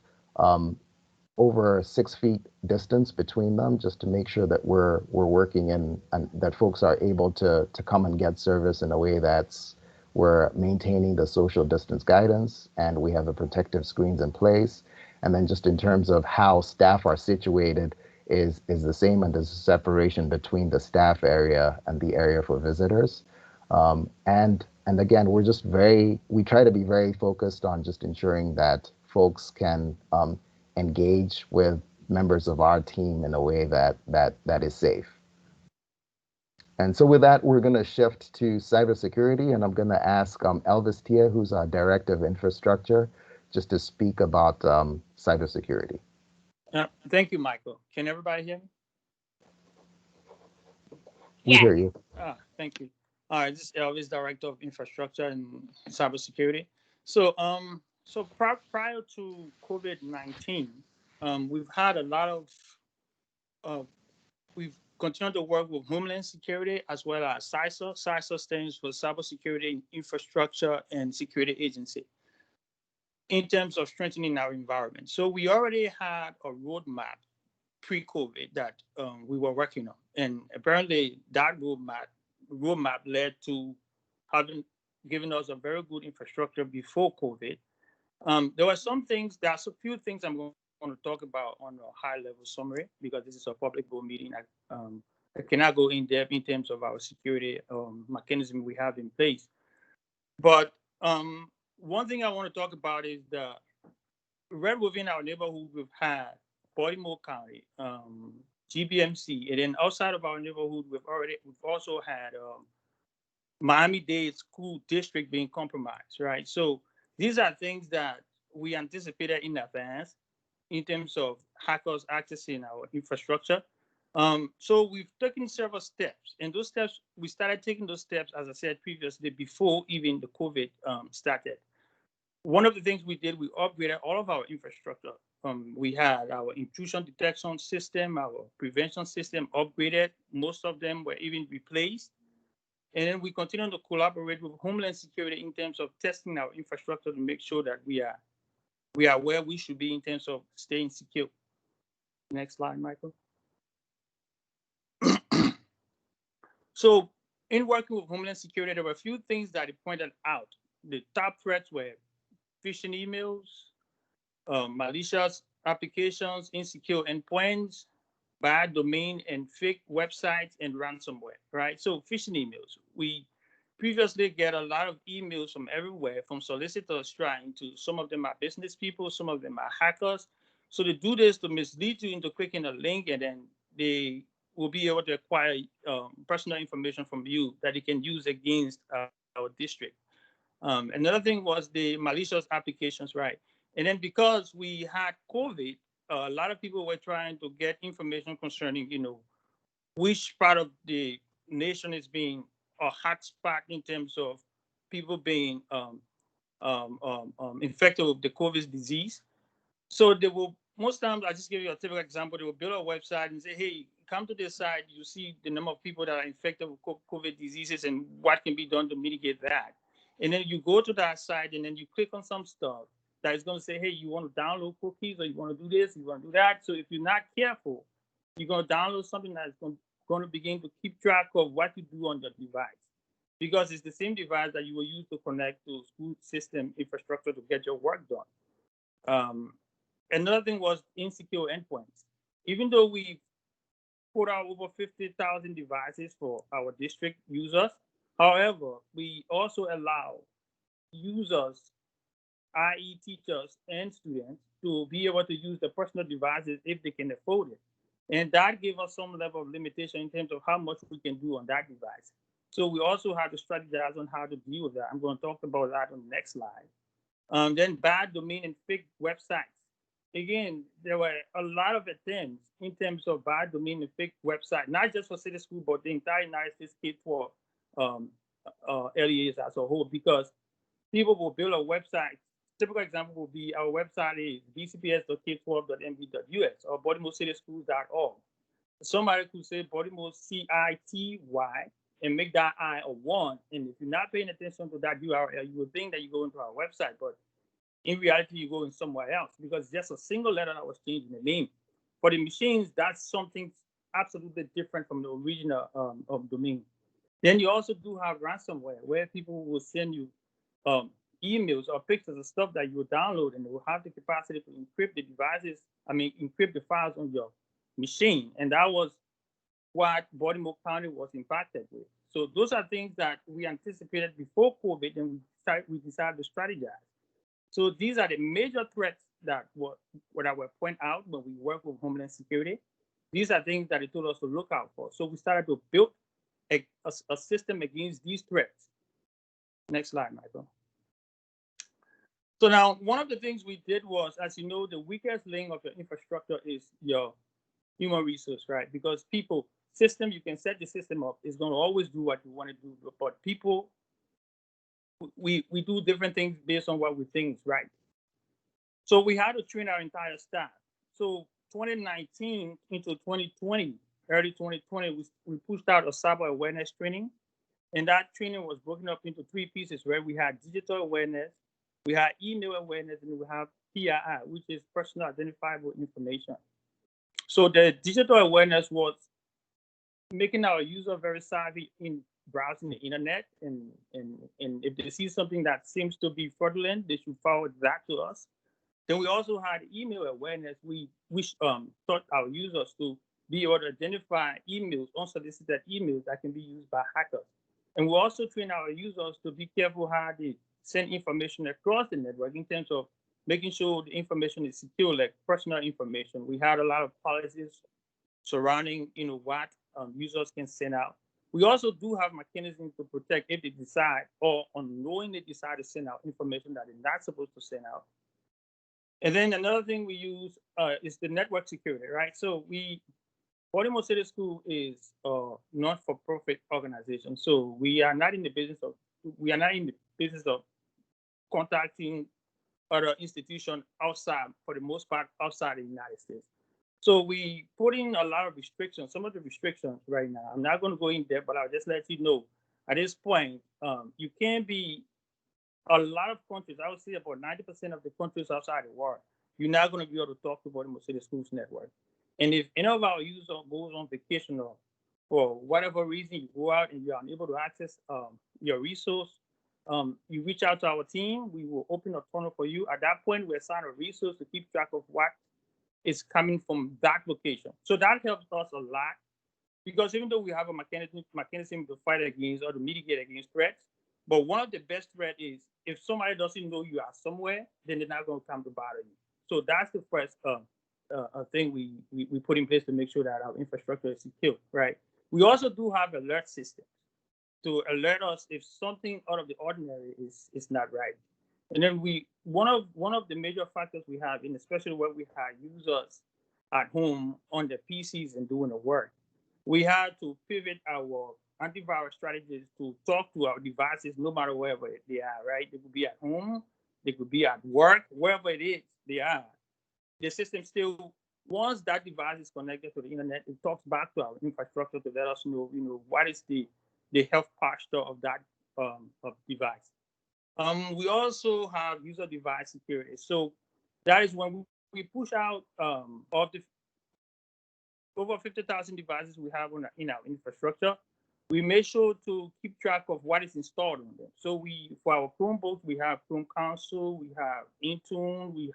over 6 feet distance between them, just to make sure that we're working and that folks are able to come and get service in a way that's, we're maintaining the social distance guidance, and we have the protective screens in place. And then just in terms of how staff are situated is the same, and there's a separation between the staff area and the area for visitors. And again, we try to be very focused on just ensuring that folks can engage with members of our team in a way that is safe. And so with that, we're going to shift to cybersecurity, and I'm going to ask Elvis Tia, who's our Director of Infrastructure, just to speak about cybersecurity.
Thank you, Michael. Can everybody hear me?
We hear you.
Thank you. All right, this is Elvis, Director of Infrastructure and Cybersecurity. So, prior to COVID-19, we've had a lot of, we've continued to work with Homeland Security as well as CISA. CISA stands for Cybersecurity Infrastructure and Security Agency, in terms of strengthening our environment. So we already had a roadmap pre-COVID that we were working on. And apparently that roadmap led to having given us a very good infrastructure before COVID. There are a few things I'm going to talk about on a high level summary, because this is a public board meeting. I cannot go in depth in terms of our security mechanism we have in place. But one thing I want to talk about is right within our neighborhood, we've had Baltimore County, GBMC, and then outside of our neighborhood, we've also had Miami-Dade School District being compromised, right? So these are things that we anticipated in advance in terms of hackers accessing our infrastructure. So we've taken several steps, and those steps, we started taking those steps, as I said previously, before even the COVID started. One of the things we did, we upgraded all of our infrastructure. We had our intrusion detection system, our prevention system upgraded. Most of them were even replaced. And then we continue to collaborate with Homeland Security in terms of testing our infrastructure to make sure that we are where we should be in terms of staying secure. Next slide, Michael. So in working with Homeland Security, there were a few things that it pointed out. The top threats were phishing emails, malicious applications, insecure endpoints, bad domain and fake websites, and ransomware, right? So phishing emails, we previously get a lot of emails from everywhere, from solicitors trying to, some of them are business people, some of them are hackers. So they do this to mislead you into clicking a link, and then they will be able to acquire personal information from you that they can use against our district. Another thing was the malicious applications, right? And then because we had COVID, a lot of people were trying to get information concerning, which part of the nation is being a hotspot in terms of people being infected with the COVID disease. So they will, most times, I just give you a typical example, they will build a website and say, hey, come to this site, you see the number of people that are infected with COVID diseases and what can be done to mitigate that. And then you go to that site and then you click on some stuff that is going to say, hey, you want to download cookies, or you want to do this, you want to do that. So if you're not careful, you're going to download something that's going to begin to keep track of what you do on your device, because it's the same device that you will use to connect to school system infrastructure to get your work done. Another thing was insecure endpoints. Even though we put out over 50,000 devices for our district users, however, we also allow users, i.e. teachers and students, to be able to use the personal devices if they can afford it. And that gave us some level of limitation in terms of how much we can do on that device. So we also have to strategize on how to deal with that. I'm going to talk about that on the next slide. Then bad domain and fake websites. Again, there were a lot of attempts in terms of bad domain and fake website, not just for city school, but the entire United States K-12 early years as a whole, because people will build a website. Typical example will be our website is bcps.k12.mb.us or baltimorecity.schools.org. Somebody could say Baltimore CITY and make that I a 1. And if you're not paying attention to that URL, you would think that you go into our website, but in reality, you go in somewhere else because it's just a single letter that was changed in the name. For the machines, that's something absolutely different from the original of domain. Then you also do have ransomware, where people will send you emails or pictures of stuff that you download, and they will have the capacity to encrypt the devices, encrypt the files on your machine. And that was what Baltimore County was impacted with. So those are things that we anticipated before COVID, and we decided to strategize. So these are the major threats that were pointed out when we work with Homeland Security. These are things that they told us to look out for. So we started to build a system against these threats. Next slide, Michael. So now, one of the things we did was, as you know, the weakest link of your infrastructure is your human resource, right? Because you can set the system up, it's going to always do what you want to do, but people, we do different things based on what we think is right. So we had to train our entire staff. So 2019 into 2020, early 2020, we pushed out a cyber awareness training. And that training was broken up into 3 pieces, where we had digital awareness, we had email awareness, and we have PII, which is personal identifiable information. So the digital awareness was making our user very savvy in browsing the internet, and if they see something that seems to be fraudulent, they should forward that to us. Then we also had email awareness. We taught our users to be able to identify emails, unsolicited emails that can be used by hackers. And we also train our users to be careful how they send information across the network in terms of making sure the information is secure, like personal information. We had a lot of policies surrounding, what users can send out. We also do have mechanisms to protect if they decide or unknowingly decide to send out information that they're not supposed to send out. And then another thing we use is the network security, right? So Baltimore City School is a not-for-profit organization. So we are not in the business of contacting other institutions outside, for the most part, outside the United States. So we put in a lot of restrictions, some of the restrictions right now. I'm not going to go in there, but I'll just let you know at this point, you can't be a lot of countries, I would say about 90% of the countries outside the world, you're not going to be able to talk to Baltimore City Schools Network. And if any of our users goes on vacation or for whatever reason you go out and you're unable to access your resource, you reach out to our team, we will open a tunnel for you. At that point, we assign a resource to keep track of what is coming from that location. So that helps us a lot, because even though we have a mechanism to fight against or to mitigate against threats, but one of the best threats is if somebody doesn't know you are somewhere, then they're not going to come to bother you. So that's the first thing we put in place to make sure that our infrastructure is secure, right? We also do have alert systems to alert us if something out of the ordinary is not right. And then one of the major factors we have, and especially when we have users at home on their PCs and doing the work, we had to pivot our antivirus strategies to talk to our devices no matter wherever they are, right? They could be at home, they could be at work, wherever it is they are. The system still, once that device is connected to the internet, it talks back to our infrastructure to let us know, what is the health posture of that of device. We also have user device security. So that is when we push out of the over 50,000 devices we have in our infrastructure, we make sure to keep track of what is installed on them. So for our Chromebooks, we have Chrome Console, we have Intune,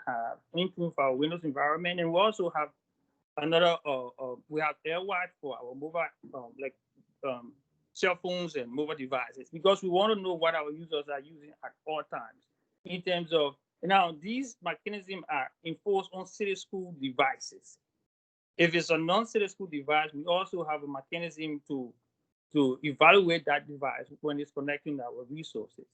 for our Windows environment, and we also have another, we have AirWatch for our mobile, cell phones and mobile devices, because we want to know what our users are using at all times. In terms of, now these mechanisms are enforced on city school devices. If it's a non-citizen device, we also have a mechanism to evaluate that device when it's connecting our resources.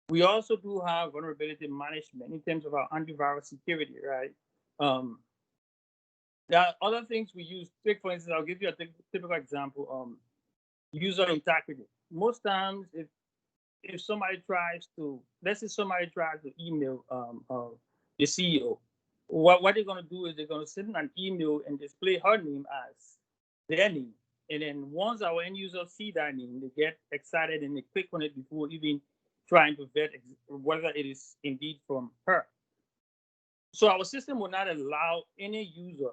We also do have vulnerability management in terms of our antivirus security, right? There are other things we use. Take, for instance, I'll give you a typical example. User integrity. Most times, if somebody tries to, let's say somebody tries to email the CEO, what they're going to do is they're going to send an email and display her name as their name. And then once our end users see that name, they get excited and they click on it before even trying to vet whether it is indeed from her. So our system will not allow any user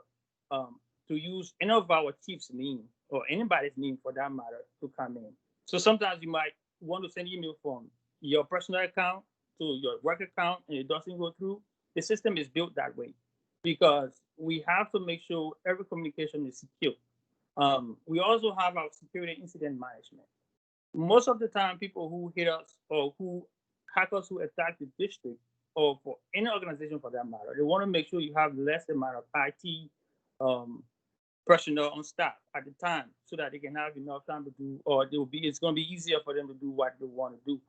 to use any of our chief's name or anybody's name for that matter to come in. So sometimes you might want to send email from your personal account to your work account and it doesn't go through. The system is built that way because we have to make sure every communication is secure. We also have our security incident management. Most of the time, people who hit us or who hackers who attack the district or for any organization for that matter, they want to make sure you have less amount of IT personnel on staff at the time so that they can have enough time to do, or it's going to be easier for them to do what they want to do.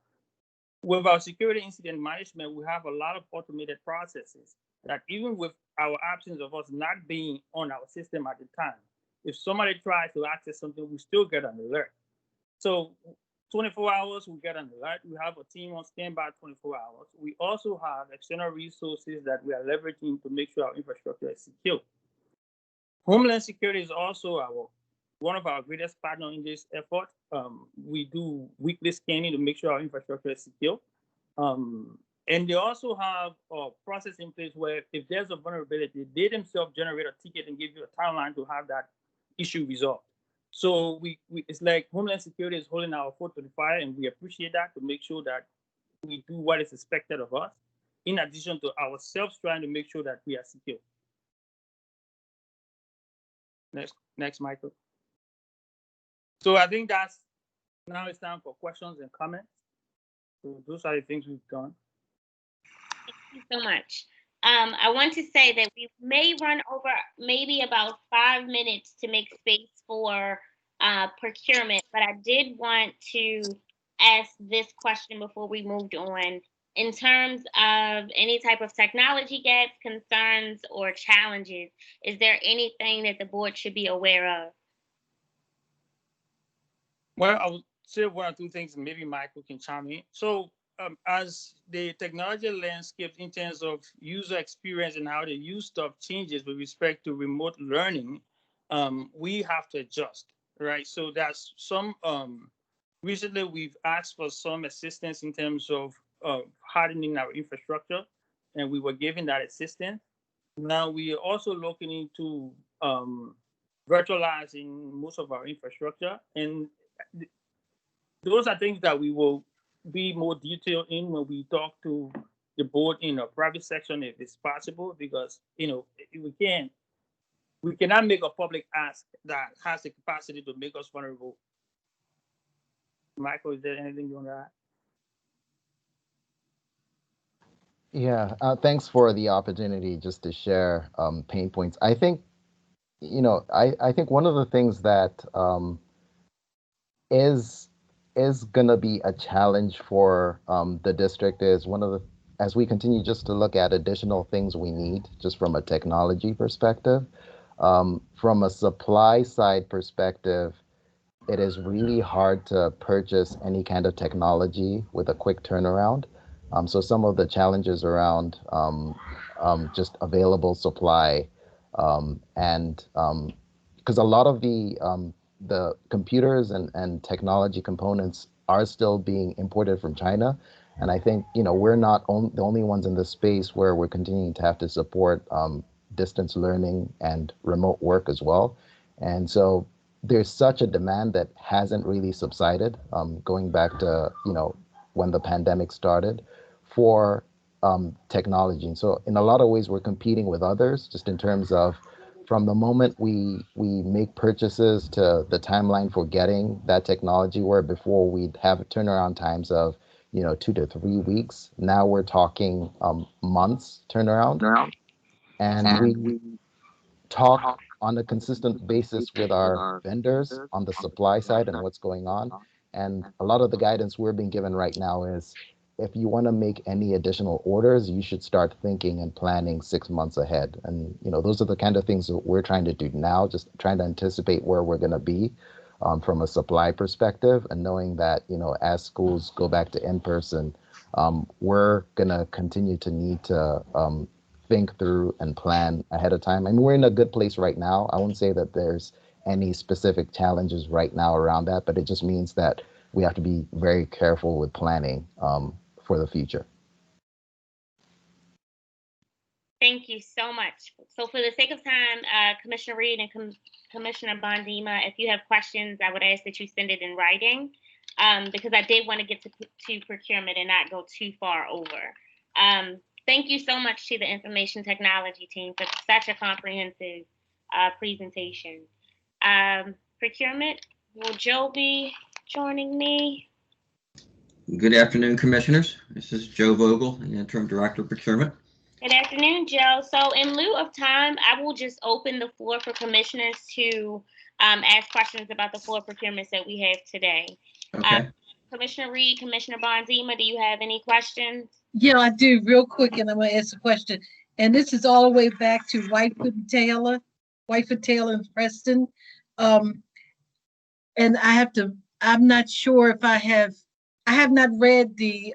With our security incident management, we have a lot of automated processes that even with our absence of us not being on our system at the time, if somebody tries to access something, we still get an alert. So 24 hours, we get an alert. We have a team on standby 24 hours. We also have external resources that we are leveraging to make sure our infrastructure is secure. Homeland Security is also one of our greatest partners in this effort. We do weekly scanning to make sure our infrastructure is secure. And they also have a process in place where if there's a vulnerability, they themselves generate a ticket and give you a timeline to have that issue resolved. So it's like Homeland Security is holding our foot to the fire, and we appreciate that to make sure that we do what is expected of us, in addition to ourselves trying to make sure that we are secure. Next, Michael. So I think now it's time for questions and comments. So those are the things we've done.
Thank you so much. I want to say that we may run over maybe about 5 minutes to make space for procurement, but I did want to ask this question before we moved on. In terms of any type of technology gaps, concerns, or challenges, is there anything that the board should be aware of?
Well, I would say one or two things, and maybe Michael can chime in. So as the technology landscape in terms of user experience and how they use stuff changes with respect to remote learning, we have to adjust, right? So that's some, recently we've asked for some assistance in terms of hardening our infrastructure, and we were given that assistance. Now we are also looking into virtualizing most of our infrastructure, and those are things that we will be more detailed in when we talk to the board in a private section if it's possible, because we cannot make a public ask that has the capacity to make us vulnerable. Michael, is there anything you want to add?
Yeah, thanks for the opportunity just to share pain points. I think, I think one of the things that is gonna be a challenge for the district is as we continue just to look at additional things we need just from a technology perspective, from a supply side perspective, it is really hard to purchase any kind of technology with a quick turnaround. So some of the challenges around just available supply, and because a lot of the computers and technology components are still being imported from China, and I think we're not the only ones in this space where we're continuing to have to support distance learning and remote work as well, and so there's such a demand that hasn't really subsided, going back to when the pandemic started, for technology. And so in a lot of ways, we're competing with others just in terms of from the moment we make purchases to the timeline for getting that technology, where before we'd have turnaround times of 2 to 3 weeks. Now we're talking months turnaround. And we talk on a consistent basis with our vendors on the supply side and what's going on. And a lot of the guidance we're being given right now is if you want to make any additional orders, you should start thinking and planning 6 months ahead. And, those are the kind of things that we're trying to do now, just trying to anticipate where we're going to be from a supply perspective, and knowing that, as schools go back to in-person, we're going to continue to need to think through and plan ahead of time. I mean, we're in a good place right now. I won't say that there's any specific challenges right now around that, but it just means that we have to be very careful with planning for the future.
Thank you so much. So for the sake of time, Commissioner Reed and Commissioner Bondima, if you have questions, I would ask that you send it in writing, because I did want to get to procurement and not go too far over. Thank you so much to the information technology team for such a comprehensive presentation. Procurement, will Joe be joining me?
Good afternoon, Commissioners. This is Joe Vogel, the Interim Director of Procurement.
Good afternoon, Joe. So in lieu of time, I will just open the floor for commissioners to ask questions about the floor procurements that we have today.
Okay.
Commissioner Reed, Commissioner Bondima, do you have any questions?
Yeah, I do, real quick, and I'm going to ask a question. And this is all the way back to Whitefoot and Taylor and Preston. And I'm not sure if I have not read the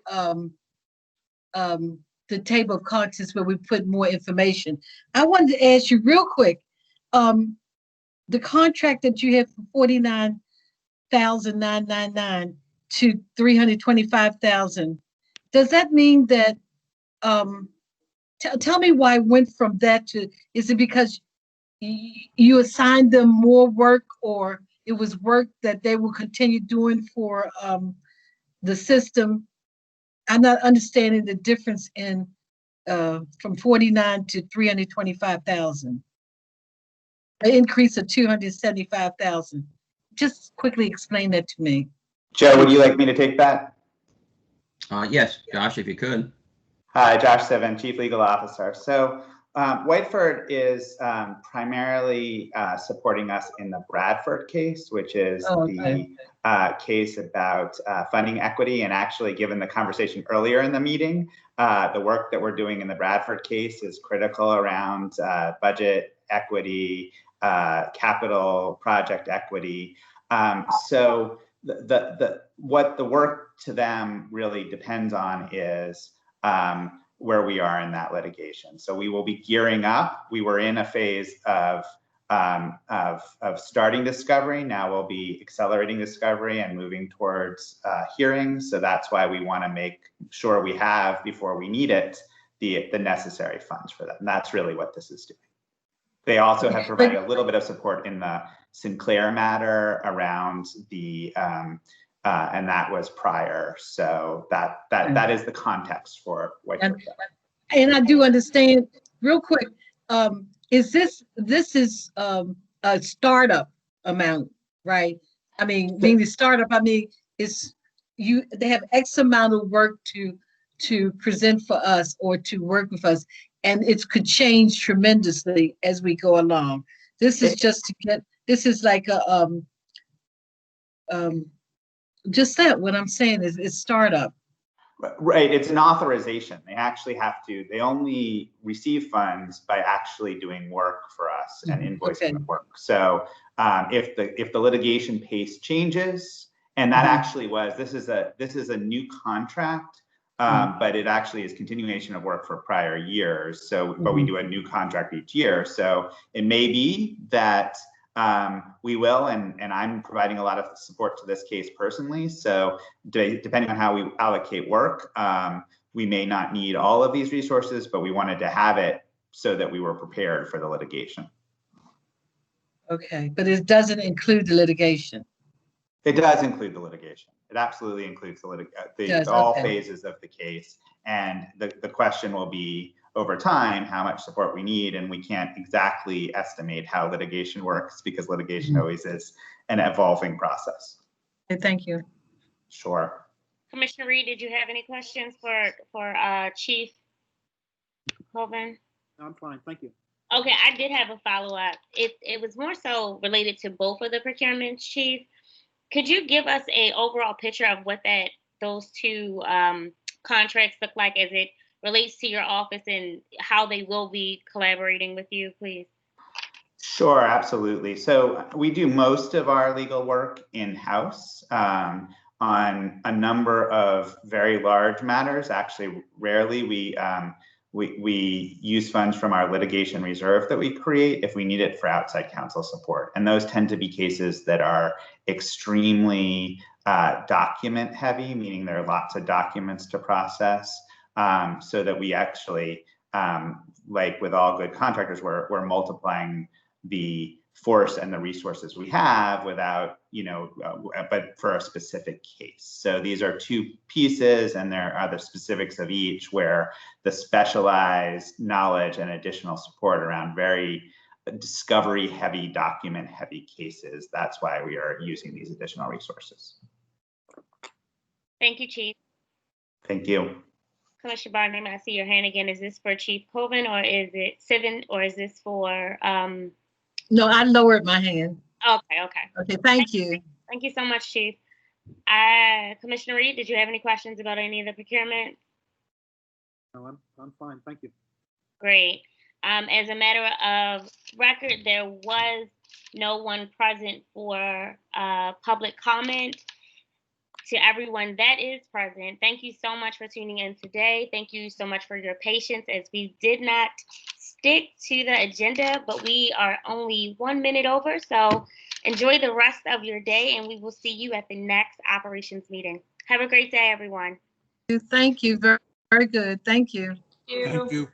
table of contents where we put more information. I wanted to ask you real quick, the contract that you have for $49,999 to $325,000, does that mean that, tell me why it went from that to, is it because you assigned them more work, or it was work that they will continue doing for the system? I'm not understanding the difference in from 49 to 325,000, an increase of 275,000. Just quickly explain that to me.
Joe, would you like me to take that?
Yes, Josh, if you could.
Hi, Josh Sivan, Chief Legal Officer. So Whiteford is primarily supporting us in the Bradford case, which is the case about funding equity. And actually, given the conversation earlier in the meeting, the work that we're doing in the Bradford case is critical around budget equity, capital project equity. So what the work to them really depends on is where we are in that litigation. So we will be gearing up. We were in a phase of starting discovery. Now we'll be accelerating discovery and moving towards hearings. So that's why we want to make sure we have, before we need it, the necessary funds for that. And that's really what this is doing. They also have provided a little bit of support in the Sinclair matter around the and that was prior. So that is the context for what you're saying.
And I do understand real quick, this is a startup amount, right? I mean, being the startup, I mean, they have X amount of work to present for us or to work with us, and it could change tremendously as we go along. This is just to get, this is like a just that what I'm saying is startup.
Right, it's an authorization. They actually have to, they only receive funds by actually doing work for us and invoicing the work. So if the litigation pace changes, and that actually was, this is a new contract, but it actually is continuation of work for prior years. So, but we do a new contract each year. So it may be that we will, and I'm providing a lot of support to this case personally. So depending on how we allocate work, we may not need all of these resources, but we wanted to have it so that we were prepared for the litigation.
Okay, but it doesn't include the litigation.
It does include the litigation. It absolutely includes all phases of the case. And the question will be, over time, how much support we need, and we can't exactly estimate how litigation works because litigation always is an evolving process.
Okay, thank you.
Sure.
Commissioner Reed, did you have any questions for Chief Hovind?
I'm fine, thank you.
Okay, I did have a follow-up. It was more so related to both of the procurements, Chief. Could you give us a overall picture of what those two contracts look like as it relates to your office and how they will be collaborating with you, please?
Sure, absolutely. So we do most of our legal work in-house on a number of very large matters. Actually, rarely we use funds from our litigation reserve that we create if we need it for outside counsel support. And those tend to be cases that are extremely document heavy, meaning there are lots of documents to process, so that we actually, like with all good contractors, we're multiplying the force and the resources we have without, but for a specific case. So these are two pieces, and there are the specifics of each where the specialized knowledge and additional support around very discovery heavy, document heavy cases. That's why we are using these additional resources.
Thank you, Chief.
Thank you.
Commissioner Barnum, I see your hand again. Is this for Chief Coven, or is it Sivan, or is this for
No, I lowered my hand.
Okay.
Okay, thank you.
Thank you so much, Chief. Commissioner Reed, did you have any questions about any of the procurement?
No, I'm fine. Thank you.
Great. As a matter of record, there was no one present for public comment. To everyone that is present, thank you so much for tuning in today. Thank you so much for your patience, as we did not stick to the agenda, but we are only 1 minute over. So enjoy the rest of your day, and we will see you at the next operations meeting. Have a great day, everyone.
Thank you. Very, very good. Thank you.
Thank you.